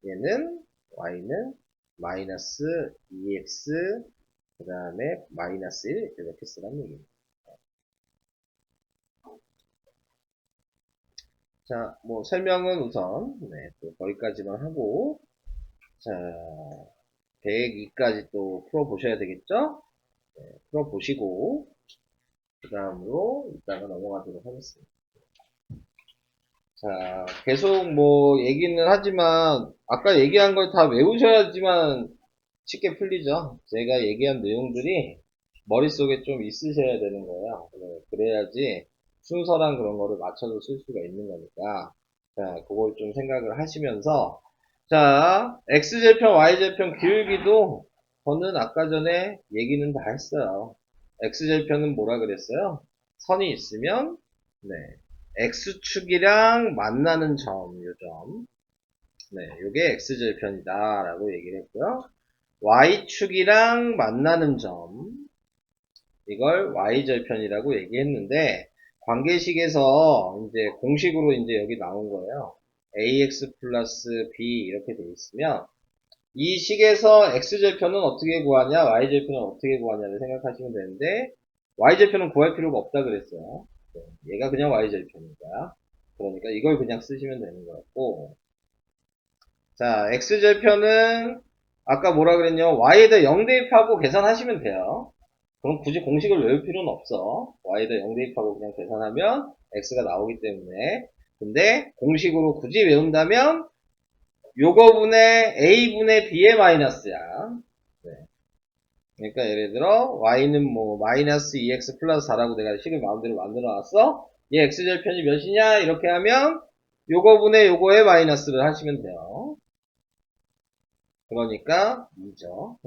얘는 Y는 마이너스 2X 그 다음에 마이너스 1 이렇게 쓰라는 얘기입니다. 자, 뭐 설명은 우선 네, 또 거기까지만 하고 자 102까지 또 풀어보셔야 되겠죠? 네, 풀어보시고 그 다음으로 이따가 넘어가도록 하겠습니다. 자 계속 뭐 얘기는 하지만 아까 얘기한 걸 다 외우셔야지만 쉽게 풀리죠. 제가 얘기한 내용들이 머릿속에 좀 있으셔야 되는 거예요. 네, 그래야지 순서랑 그런 거를 맞춰서 쓸 수가 있는 거니까. 자, 그걸 좀 생각을 하시면서, 자, X절편, Y절편 기울기도 저는 아까 전에 얘기는 다 했어요. X절편은 뭐라 그랬어요? 선이 있으면, 네, X축이랑 만나는 점, 요 점. 네, 요게 X절편이다 라고 얘기를 했고요. Y축이랑 만나는 점, 이걸 Y절편이라고 얘기했는데, 관계식에서 이제 공식으로 이제 여기 나온 거예요. AX 플러스 B 이렇게 돼 있으면, 이 식에서 X절편은 어떻게 구하냐, Y절편은 어떻게 구하냐를 생각하시면 되는데, Y절편은 구할 필요가 없다 그랬어요. 얘가 그냥 Y절편인 거야. 그러니까 이걸 그냥 쓰시면 되는 것 같고. 자, x절편은 아까 뭐라 그랬냐? y에다 0 대입하고 계산하시면 돼요. 그럼 굳이 공식을 외울 필요는 없어. y에다 0 대입하고 그냥 계산하면 x가 나오기 때문에. 근데 공식으로 굳이 외운다면 요거분의 a분의 b의 마이너스야. 네. 그러니까 예를 들어 y는 뭐 마이너스 2x 플러스 4라고 내가 식을 마음대로 만들어 놨어. 얘 x절편이 몇이냐? 이렇게 하면 요거분의 요거의 마이너스를 하시면 돼요. 그러니까 2죠.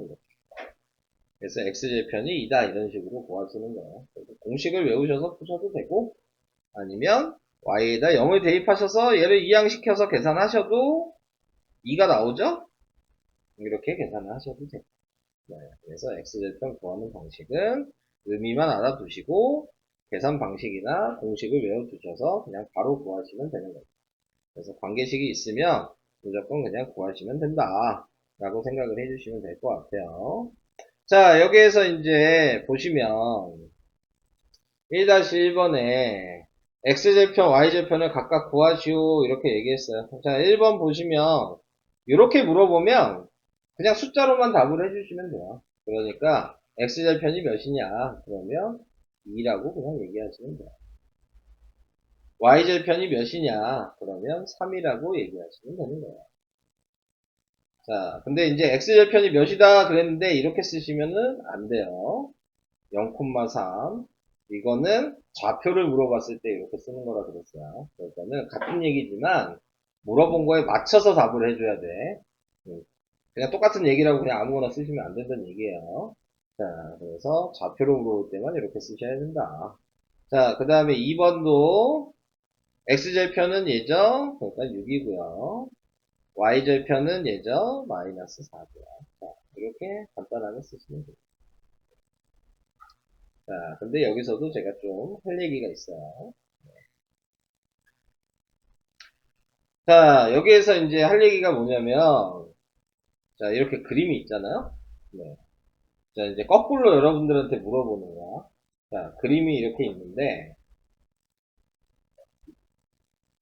그래서 x절편이 2다 이런 식으로 구하시는 거예요. 그래서 공식을 외우셔서 푸셔도 되고 아니면 y에다 0을 대입하셔서 얘를 이항시켜서 계산하셔도 2가 나오죠? 이렇게 계산을 하셔도 돼요. 네, 그래서 x절편 구하는 방식은 의미만 알아두시고 계산 방식이나 공식을 외워두셔서 그냥 바로 구하시면 되는 거예요. 그래서 관계식이 있으면 무조건 그냥 구하시면 된다 라고 생각을 해주시면 될 것 같아요. 자, 여기에서 이제 보시면 1-1번에 x절편, y절편을 각각 구하시오 이렇게 얘기했어요. 자, 1번 보시면 이렇게 물어보면 그냥 숫자로만 답을 해주시면 돼요. 그러니까 x절편이 몇이냐 그러면 2라고 그냥 얘기하시면 돼요. y절편이 몇이냐 그러면 3이라고 얘기하시면 되는 거예요. 자, 근데 이제 x절편이 몇이다 그랬는데 이렇게 쓰시면은 안 돼요. 0,3 이거는 좌표를 물어봤을 때 이렇게 쓰는 거라 그랬어요. 그러니까는 같은 얘기지만 물어본 거에 맞춰서 답을 해줘야 돼. 그냥 똑같은 얘기라고 그냥 아무거나 쓰시면 안 된다는 얘기예요. 자, 그래서 좌표로 물어볼 때만 이렇게 쓰셔야 된다. 자, 그 다음에 2번도 x절편은 예죠? 그러니까 6이고요. y절편은 예죠? 마이너스 4고요. 자, 이렇게 간단하게 쓰시면 돼요. 자, 근데 여기서도 제가 좀 할 얘기가 있어요. 자, 여기에서 이제 할 얘기가 뭐냐면, 자, 이렇게 그림이 있잖아요? 네. 자, 이제 거꾸로 여러분들한테 물어보는 거야. 자, 그림이 이렇게 있는데,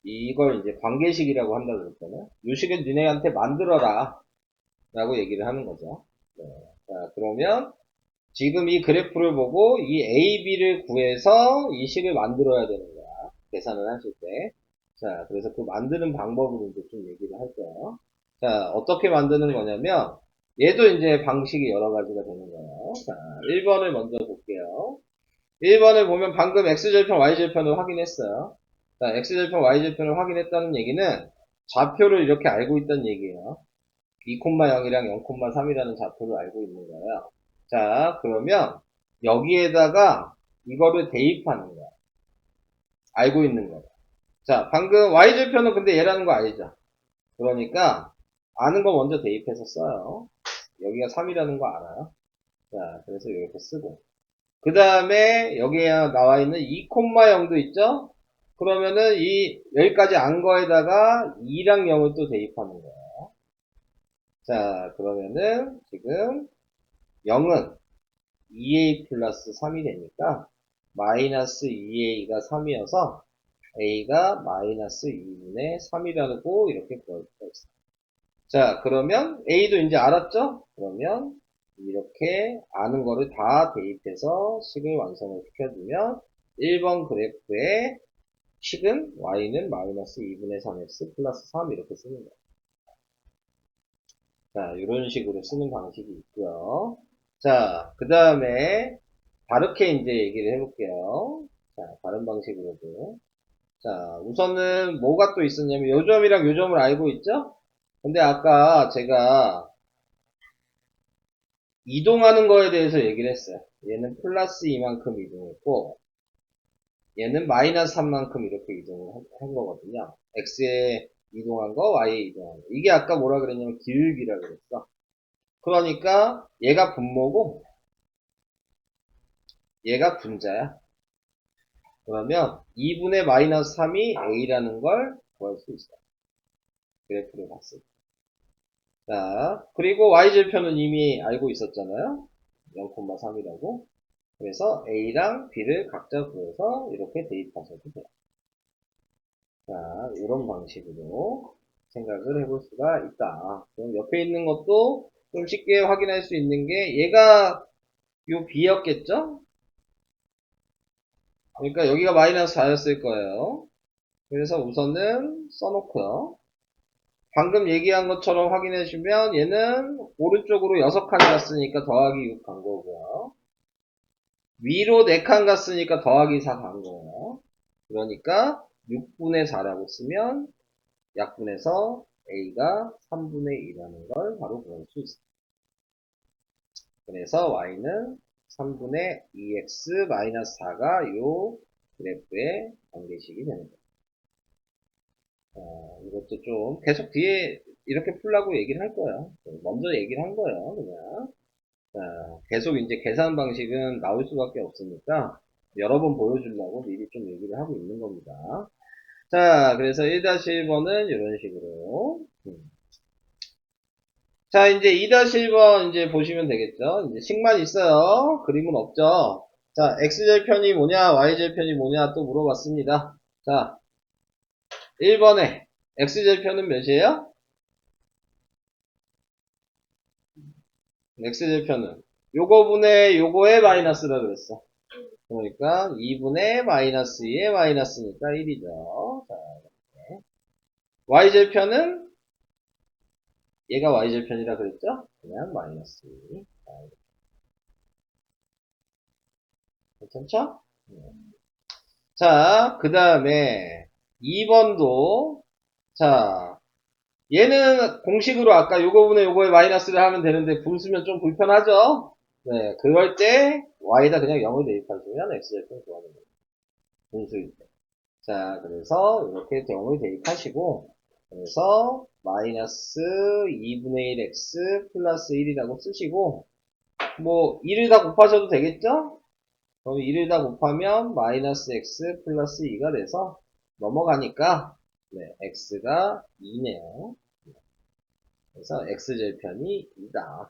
이걸 이제 관계식이라고 한다고 그랬잖아요? 이 식을 니네한테 만들어라. 라고 얘기를 하는 거죠. 네. 자, 그러면, 지금 이 그래프를 보고 이 A, B를 구해서 이 식을 만들어야 되는 거야. 계산을 하실 때. 자, 그래서 그 만드는 방법으로 이제 좀 얘기를 할게요. 자, 어떻게 만드는 거냐면, 얘도 이제 방식이 여러 가지가 되는 거예요. 자, 1번을 먼저 볼게요. 1번을 보면 방금 X절편, Y절편을 확인했어요. 자, X절편, Y절편을 확인했다는 얘기는 좌표를 이렇게 알고 있다는 얘기예요. 2,0이랑 0,3이라는 좌표를 알고 있는 거예요. 자, 그러면 여기에다가 이거를 대입하는 거야. 알고 있는 거야. 자, 방금 Y절편은 근데 얘라는 거 알죠? 그러니까 아는 거 먼저 대입해서 써요. 여기가 3이라는 거 알아요? 자, 그래서 이렇게 쓰고. 그 다음에 여기에 나와 있는 2,0도 있죠? 그러면은 여기까지 안 거에다가 2랑 0을 또 대입하는 거예요. 자, 그러면은 지금 0은 2a 플러스 3이 되니까 마이너스 2a가 3이어서 a가 마이너스 2분의 3이라고 이렇게 구할 수가 있어요. 자, 그러면 a도 이제 알았죠? 그러면 이렇게 아는 거를 다 대입해서 식을 완성을 시켜주면 1번 그래프의 식은 y는 마이너스 2분의 3x 플러스 3 이렇게 쓰는 거예요. 자, 이런 식으로 쓰는 방식이 있고요. 자, 그 다음에 다르게 이제 얘기를 해볼게요. 자, 다른 방식으로도. 자, 우선은 뭐가 또 있었냐면 요점이랑 요점을 알고 있죠? 근데 아까 제가 이동하는 거에 대해서 얘기를 했어요. 얘는 플러스 2만큼 이동했고 얘는 마이너스 3만큼 이렇게 이동을 한 거거든요. x에 이동한 거, y에 이동한 거. 이게 아까 뭐라 그랬냐면 기울기라 그랬어. 그러니까 얘가 분모고 얘가 분자야. 그러면 2분의 마이너스 3이 a라는 걸 구할 수 있어요. 그래프를 봤을 때. 자, 그리고 y절편은 이미 알고 있었잖아요. 0,3이라고. 그래서 a랑 b를 각자 구해서 이렇게 대입하셔도 돼요. 자, 이런 방식으로 생각을 해볼 수가 있다. 그럼 옆에 있는 것도 좀 쉽게 확인할 수 있는 게 얘가 요 B였겠죠? 그러니까 여기가 마이너스 4였을 거예요. 그래서 우선은 써놓고요. 방금 얘기한 것처럼 확인해 주면 얘는 오른쪽으로 6칸 갔으니까 더하기 6 간 거고요. 위로 4칸 갔으니까 더하기 4 간 거예요. 그러니까 6분의 4라고 쓰면 약분해서 A가 3분의 2라는 걸 바로 구할 수 있어요. 그래서 Y는 3분의 2x-4가 요 그래프의 관계식이 되는 거예요. 이것도 좀 계속 뒤에 이렇게 풀라고 얘기를 할 거예요. 먼저 얘기를 한 거예요, 그냥. 계속 이제 계산 방식은 나올 수밖에 없으니까 여러 번 보여주려고 미리 좀 얘기를 하고 있는 겁니다. 자, 그래서 1-1번은 이런 식으로. 자, 이제 2-1번 이제 보시면 되겠죠. 이제 식만 있어요. 그림은 없죠. 자, x절편이 뭐냐, y절편이 뭐냐 또 물어봤습니다. 자, 1번에 x절편은 몇이에요? x절편은 요거분의 요거의 마이너스라 그랬어. 그러니까 2분의 마이너스 2의 마이너스니까 1이죠. 자, y절편은 얘가 y절편이라 그랬죠? 그냥 마이너스 2. 괜찮죠? 자, 그 다음에 2번도 자, 얘는 공식으로 아까 요거분의 요거의 마이너스를 하면 되는데 분수면 좀 불편하죠? 네, 그럴 때 y에다 그냥 0을 대입하시면 x절편 구하는 거예요. 분수일 때. 자, 그래서 이렇게 0을 대입하시고 그래서 마이너스 2분의 1x 플러스 1이라고 쓰시고 뭐 2를 다 곱하셔도 되겠죠? 그럼 2를 다 곱하면 마이너스 x 플러스 2가 돼서 넘어가니까 네, x가 2네요. 그래서 x절편이 2다.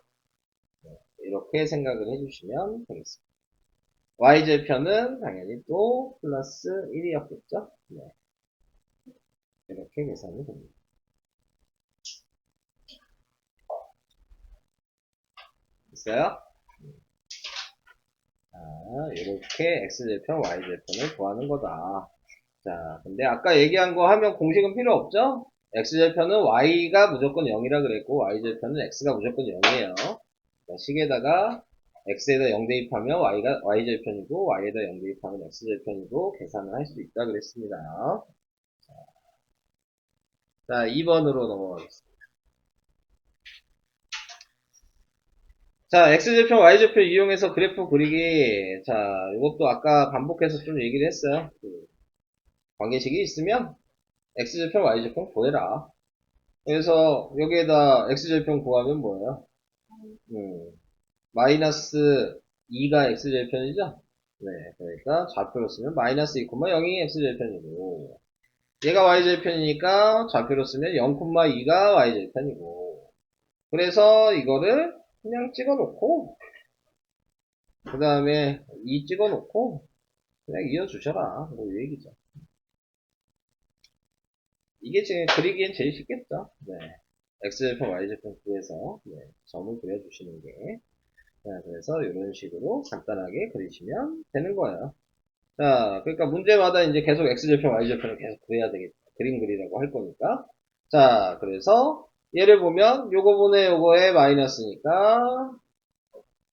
이렇게 생각을 해주시면 되겠습니다. y절편은 당연히 또 플러스 1이었겠죠? 네, 이렇게 계산이 됩니다. 됐어요? 자, 이렇게 x절편, y절편을 구하는 거다. 자, 근데 아까 얘기한 거 하면 공식은 필요 없죠? x절편은 y가 무조건 0이라 그랬고 y절편은 x가 무조건 0이에요. 식에다가 x에다 0 대입하면 y가 y절편이고 y에다 0 대입하면 x절편이고 계산을 할 수 있다 그랬습니다. 자, 2번으로 넘어가겠습니다. 자, x절편, y절편 이용해서 그래프 그리기. 자, 이것도 아까 반복해서 좀 얘기를 했어요. 관계식이 있으면 x절편, y절편 구해라. 그래서 여기에다 x절편 구하면 뭐예요? 마이너스 2가 x절편이죠? 네, 그러니까 좌표로 쓰면 마이너스 2, 0이 x절편이고 얘가 y절편이니까 좌표로 쓰면 0,2가 y절편이고 그래서 이거를 그냥 찍어놓고 그 다음에 2 찍어놓고 그냥 이어주셔라 뭐 이 얘기죠. 이게 지금 그리기엔 제일 쉽겠죠. 네. x절편 y절편 구해서 네, 점을 그려주시는 게 자, 그래서 이런 식으로 간단하게 그리시면 되는 거예요. 자, 그러니까 문제마다 이제 계속 x절편, y절편을 계속 그려야 되겠다. 그림 그리라고 할 거니까. 자, 그래서 얘를 보면 요거분의 요거의 마이너스니까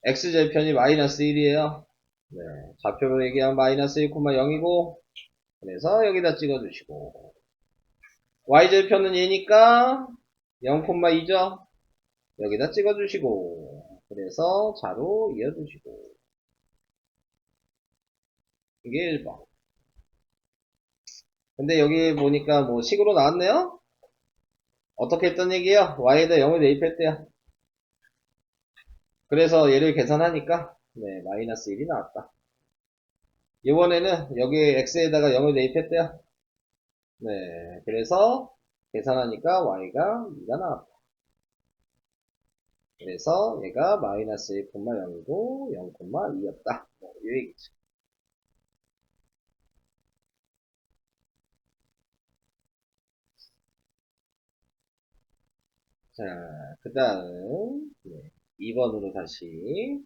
x절편이 마이너스 1이에요. 네, 좌표로 얘기하면 마이너스 1,0이고 그래서 여기다 찍어주시고 y절편은 얘니까 0,2죠. 여기다 찍어주시고 그래서 자로 이어주시고 이게 1번. 근데 여기 보니까 뭐 식으로 나왔네요? 어떻게 했던 얘기예요? y에다 0을 대입했대요. 그래서 얘를 계산하니까 네, 마이너스 1이 나왔다. 이번에는 여기 x에다가 0을 대입했대요. 네, 그래서 계산하니까 y가 2가 나왔다. 그래서 얘가 마이너스 1,0이고 0,2였다. 이 얘기죠. 자, 그 다음, 2번으로 다시.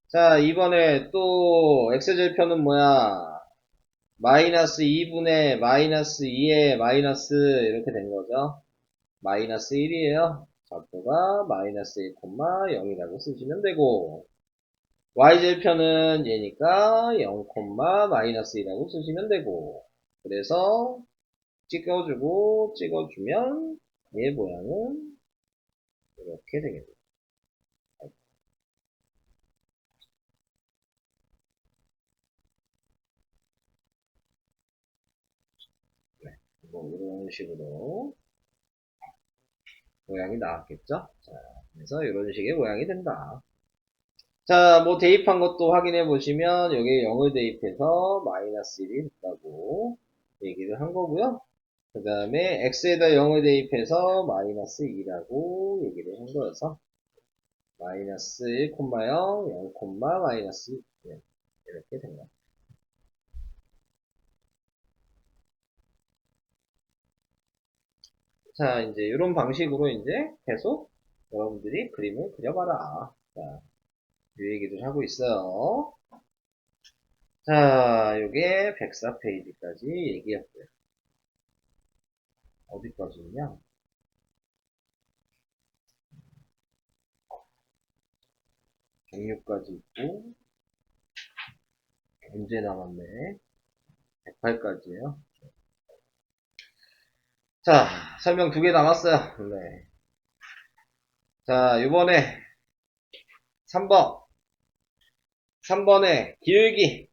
자, 이번에 또, x절편은 뭐야? 마이너스 2분의 마이너스 2의 마이너스, 이렇게 된 거죠. 마이너스 1이에요. 좌표가 마이너스 1, 0이라고 쓰시면 되고, y절편은 얘니까 0, 마이너스 2라고 쓰시면 되고, 그래서 찍어주면 얘 모양은 이렇게 되겠네요. 뭐 이런 식으로 모양이 나왔겠죠? 자, 그래서 이런 식의 모양이 된다. 자, 뭐 대입한 것도 확인해 보시면 여기에 0을 대입해서 마이너스 1이 됐다고 얘기를 한 거고요. 그 다음에 x에다 0을 대입해서 마이너스 2라고 얘기를 한 거여서 마이너스 1, 0, 0, 마이너스 2 이렇게 된 거예요. 자, 이제 이런 방식으로 이제 계속 여러분들이 그림을 그려봐라. 자, 이 얘기를 하고 있어요. 자, 요게 104페이지까지 얘기였고요. 어디까지냐? 종류까지 있고, 문제 남았네. 108까지예요. 자, 설명 2개 남았어요. 네. 자, 요번에 3번. 3번에 기울기.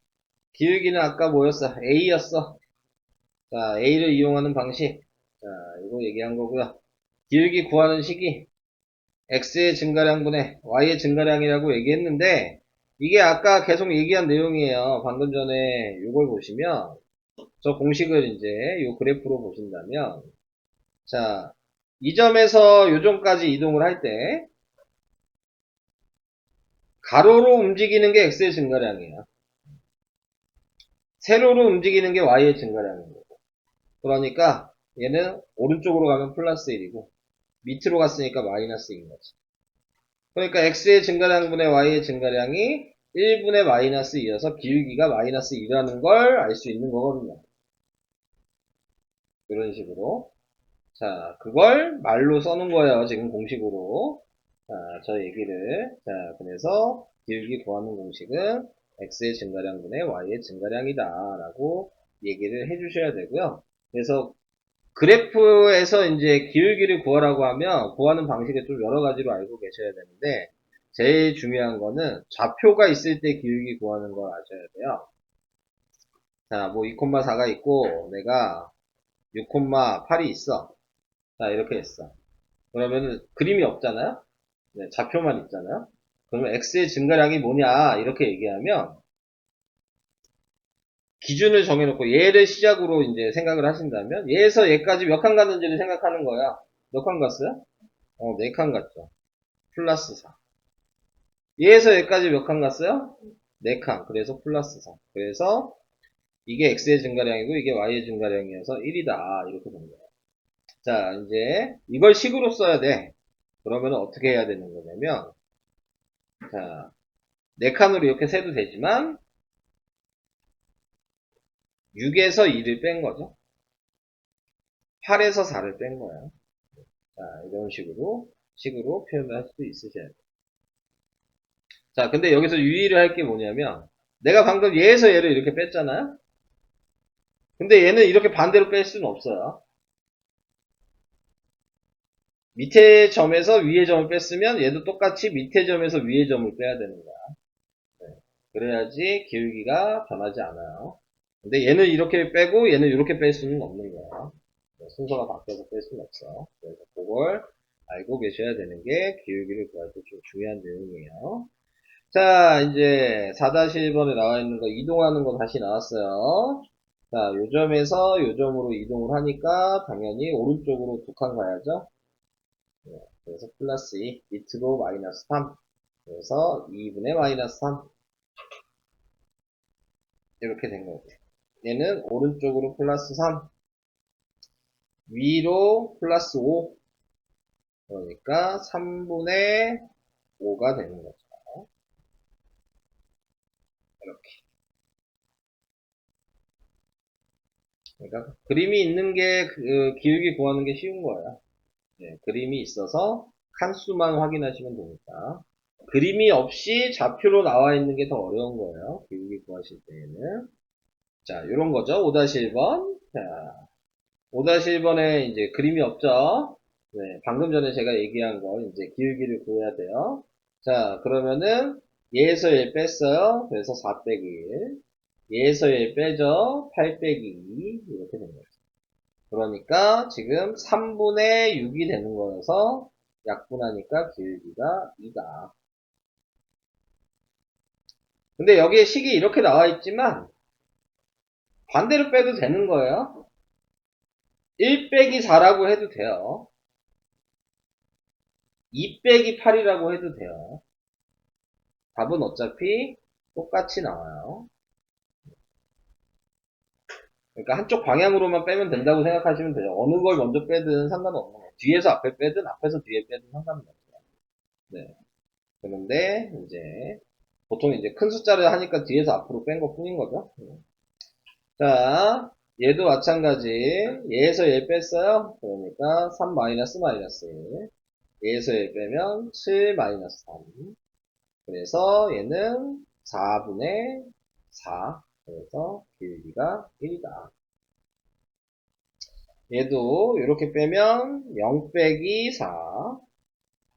기울기는 아까 뭐였어? A였어. 자, A를 이용하는 방식. 자, 이거 얘기한 거고요. 기울기 구하는 식이 X의 증가량분의 Y의 증가량이라고 얘기했는데, 이게 아까 계속 얘기한 내용이에요. 방금 전에 이걸 보시면, 저 공식을 이제 요 그래프로 보신다면, 자, 이 점에서 요 점까지 이동을 할 때, 가로로 움직이는 게 X의 증가량이에요. 세로로 움직이는 게 Y의 증가량인 거고. 그러니까, 얘는 오른쪽으로 가면 플러스 1이고, 밑으로 갔으니까 마이너스 2인 거지. 그러니까 x의 증가량분의 y의 증가량이 1분의 마이너스 2여서 기울기가 마이너스 2라는 걸 알 수 있는 거거든요. 이런 식으로. 자, 그걸 말로 써놓은 거예요. 지금 공식으로. 자, 저 얘기를. 자, 그래서 기울기 구하는 공식은 x의 증가량분의 y의 증가량이다. 라고 얘기를 해주셔야 되고요. 그래서 그래프에서 이제 기울기를 구하라고 하면 구하는 방식이 좀 여러 가지로 알고 계셔야 되는데 제일 중요한 거는 좌표가 있을 때 기울기 구하는 걸 아셔야 돼요. 자, 뭐 2,4가 있고 내가 6,8이 있어. 자, 이렇게 했어. 그러면은 그림이 없잖아요? 네, 좌표만 있잖아요? 그러면 x의 증가량이 뭐냐 이렇게 얘기하면 기준을 정해놓고 얘를 시작으로 이제 생각을 하신다면 얘에서 얘까지 몇 칸 갔는지를 생각하는 거야. 몇 칸 갔어요? 4칸 갔죠. 플러스 4. 얘에서 여기까지 몇 칸 갔어요? 4칸. 그래서 플러스 4. 그래서 이게 x의 증가량이고 이게 y의 증가량이어서 1이다. 이렇게 된 거예요. 자, 이제 이걸 식으로 써야 돼. 그러면 어떻게 해야 되는 거냐면 자, 4칸으로 이렇게 세도 되지만 6에서 2를 뺀 거죠. 8에서 4를 뺀 거예요. 자, 이런 식으로 표현을 할 수도 있으셔야 돼요. 자, 근데 여기서 유의를 할 게 뭐냐면 내가 방금 얘에서 얘를 이렇게 뺐잖아요? 근데 얘는 이렇게 반대로 뺄 수는 없어요. 밑에 점에서 위에 점을 뺐으면 얘도 똑같이 밑에 점에서 위에 점을 빼야 되는 거야. 네. 그래야지 기울기가 변하지 않아요. 근데 얘는 이렇게 빼고 얘는 이렇게 뺄 수는 없는 거야. 네, 순서가 바뀌어서 뺄 수는 없어. 그래서 그걸 알고 계셔야 되는 게 기울기를 구할 때 좀 중요한 내용이에요. 자, 이제 4-1번에 나와 있는 거 이동하는 거 다시 나왔어요. 자, 요 점에서 요 점으로 이동을 하니까 당연히 오른쪽으로 2칸 가야죠. 네, 그래서 플러스 2, 밑으로 마이너스 3. 그래서 2분의 마이너스 3. 이렇게 된 거고. 얘는 오른쪽으로 플러스 3. 위로 플러스 5. 그러니까 3분의 5가 되는 거죠. 이렇게. 그러니까 그림이 있는 게 기울기 구하는 게 쉬운 거예요. 네, 그림이 있어서 칸수만 확인하시면 되니까. 그림이 없이 좌표로 나와 있는 게 더 어려운 거예요. 기울기 구하실 때에는. 자, 요런 거죠. 5-1번. 자, 5-1번에 이제 그림이 없죠. 네, 방금 전에 제가 얘기한 거 이제 기울기를 구해야 돼요. 자, 그러면은 얘에서 1 뺐어요. 그래서 4 빼기 1. 얘에서 1 빼죠. 8 빼기 2. 이렇게 된 거죠. 그러니까 지금 3분의 6이 되는 거여서 약분하니까 기울기가 2다. 근데 여기에 식이 이렇게 나와 있지만 반대로 빼도 되는 거예요. 1 빼기 4라고 해도 돼요. 2 빼기 8이라고 해도 돼요. 답은 어차피 똑같이 나와요. 그러니까 한쪽 방향으로만 빼면 된다고 생각하시면 돼요. 어느 걸 먼저 빼든 상관없는 거예요. 뒤에서 앞에 빼든 앞에서 뒤에 빼든 상관은 없어요. 네. 그런데 이제 보통 이제 큰 숫자를 하니까 뒤에서 앞으로 뺀 것 뿐인 거죠. 자, 얘도 마찬가지. 얘에서 얘 뺐어요. 그러니까 3 마이너스 마이너스 1. 얘에서 얘 빼면 7 마이너스 3. 그래서 얘는 4분의 4. 그래서 길이가 1이다. 얘도 이렇게 빼면 0 빼기 4.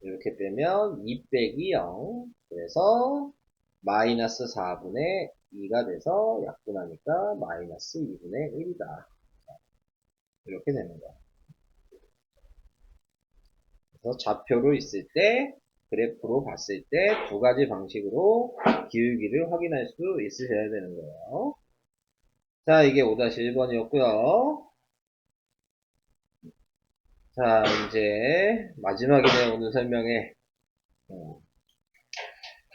이렇게 빼면 2 빼기 0. 그래서 마이너스 4분의 2가 돼서 약분하니까 마이너스 2분의 1이다. 이렇게 되는 거야. 그래서 좌표로 있을 때, 그래프로 봤을 때 두 가지 방식으로 기울기를 확인할 수 있으셔야 되는 거예요. 자, 이게 5-1번이었고요. 자, 이제 마지막이네요. 오늘 설명에.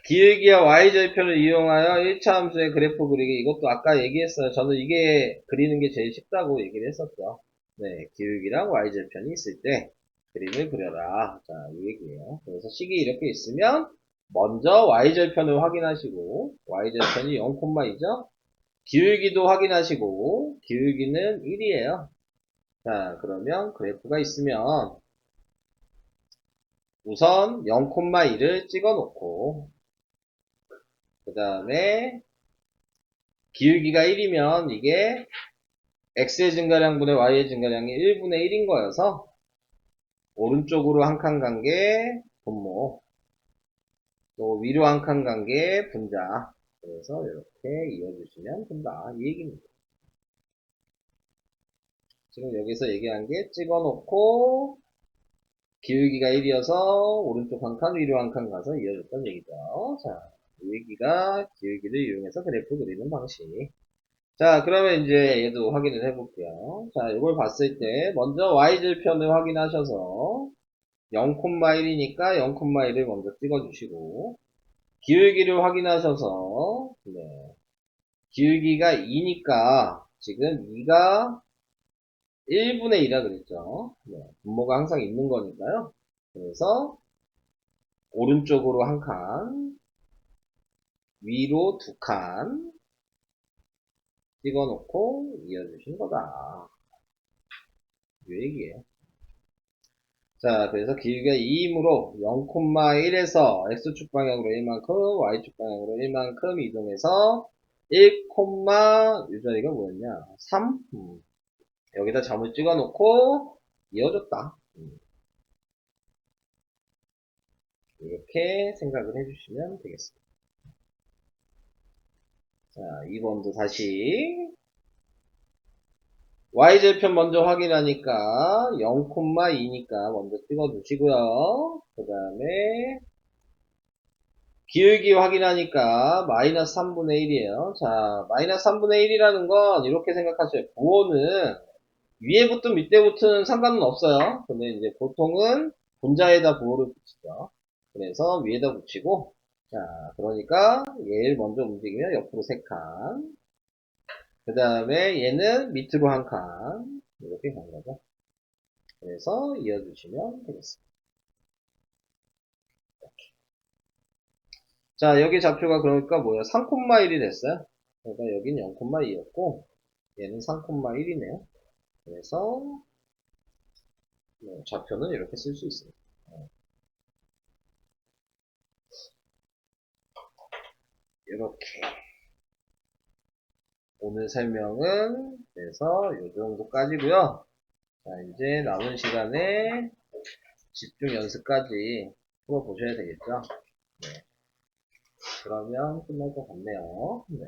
기울기와 y절편을 이용하여 1차 함수의 그래프 그리기. 이것도 아까 얘기했어요. 저는 이게 그리는 게 제일 쉽다고 얘기를 했었죠. 네, 기울기랑 y절편이 있을 때 그림을 그려라. 자, 이 얘기예요. 그래서 식이 이렇게 있으면 먼저 y절편을 확인하시고 y절편이 0,2죠? 기울기도 확인하시고 기울기는 1이에요. 자, 그러면 그래프가 있으면 우선 0,1을 찍어 놓고 그 다음에 기울기가 1이면 이게 x의 증가량분의 y의 증가량이 1분의 1인 거여서 오른쪽으로 한 칸 간 게 분모, 또 위로 한 칸 간 게 분자. 그래서 이렇게 이어주시면 된다. 이 얘기입니다. 지금 여기서 얘기한 게 찍어놓고 기울기가 1이어서 오른쪽 한 칸, 위로 한 칸 가서 이어졌던 얘기죠. 자, 이 얘기가 기울기를 이용해서 그래프 그리는 방식. 자, 그러면 이제 얘도 확인을 해볼게요. 자, 이걸 봤을 때 먼저 y절편을 확인하셔서 0,1이니까 0,1을 먼저 찍어주시고 기울기를 확인하셔서 네, 기울기가 2니까 지금 2가 1분의 2라 그랬죠. 네, 분모가 항상 있는 거니까요. 그래서 오른쪽으로 한 칸, 위로 두 칸 찍어놓고 이어주신 거다. 이 얘기예요. 자, 그래서 길이가 2이므로 0,1에서 x축 방향으로 1만큼, y축 방향으로 1만큼 이동해서 1, 이 자리가 뭐였냐? 3? 여기다 점을 찍어 놓고 이어졌다. 이렇게 생각을 해주시면 되겠습니다. 자, 2번도 다시 y절편 먼저 확인하니까 0,2니까 먼저 찍어 두시고요. 그 다음에 기울기 확인하니까 마이너스 3분의 1이에요. 자, 마이너스 3분의 1이라는 건 이렇게 생각하셔요. 부호는 위에 붙든 밑에 붙든 상관은 없어요. 근데 이제 보통은 분자에다 부호를 붙이죠. 그래서 위에다 붙이고, 자, 그러니까 얘를 먼저 움직이면 옆으로 3칸. 그 다음에 얘는 밑으로 한 칸. 이렇게 간 거죠. 그래서 이어주시면 되겠습니다. 자, 여기 좌표가 그러니까 뭐야? 3,1이 됐어요. 그러니까 여긴 0,2였고, 얘는 3,1이네요. 그래서, 좌표는 이렇게 쓸 수 있습니다. 이렇게. 오늘 설명은 그래서 이 정도까지고요. 자, 이제 남은 시간에 집중 연습까지 풀어보셔야 되겠죠. 네. 그러면 끝날 것 같네요. 네.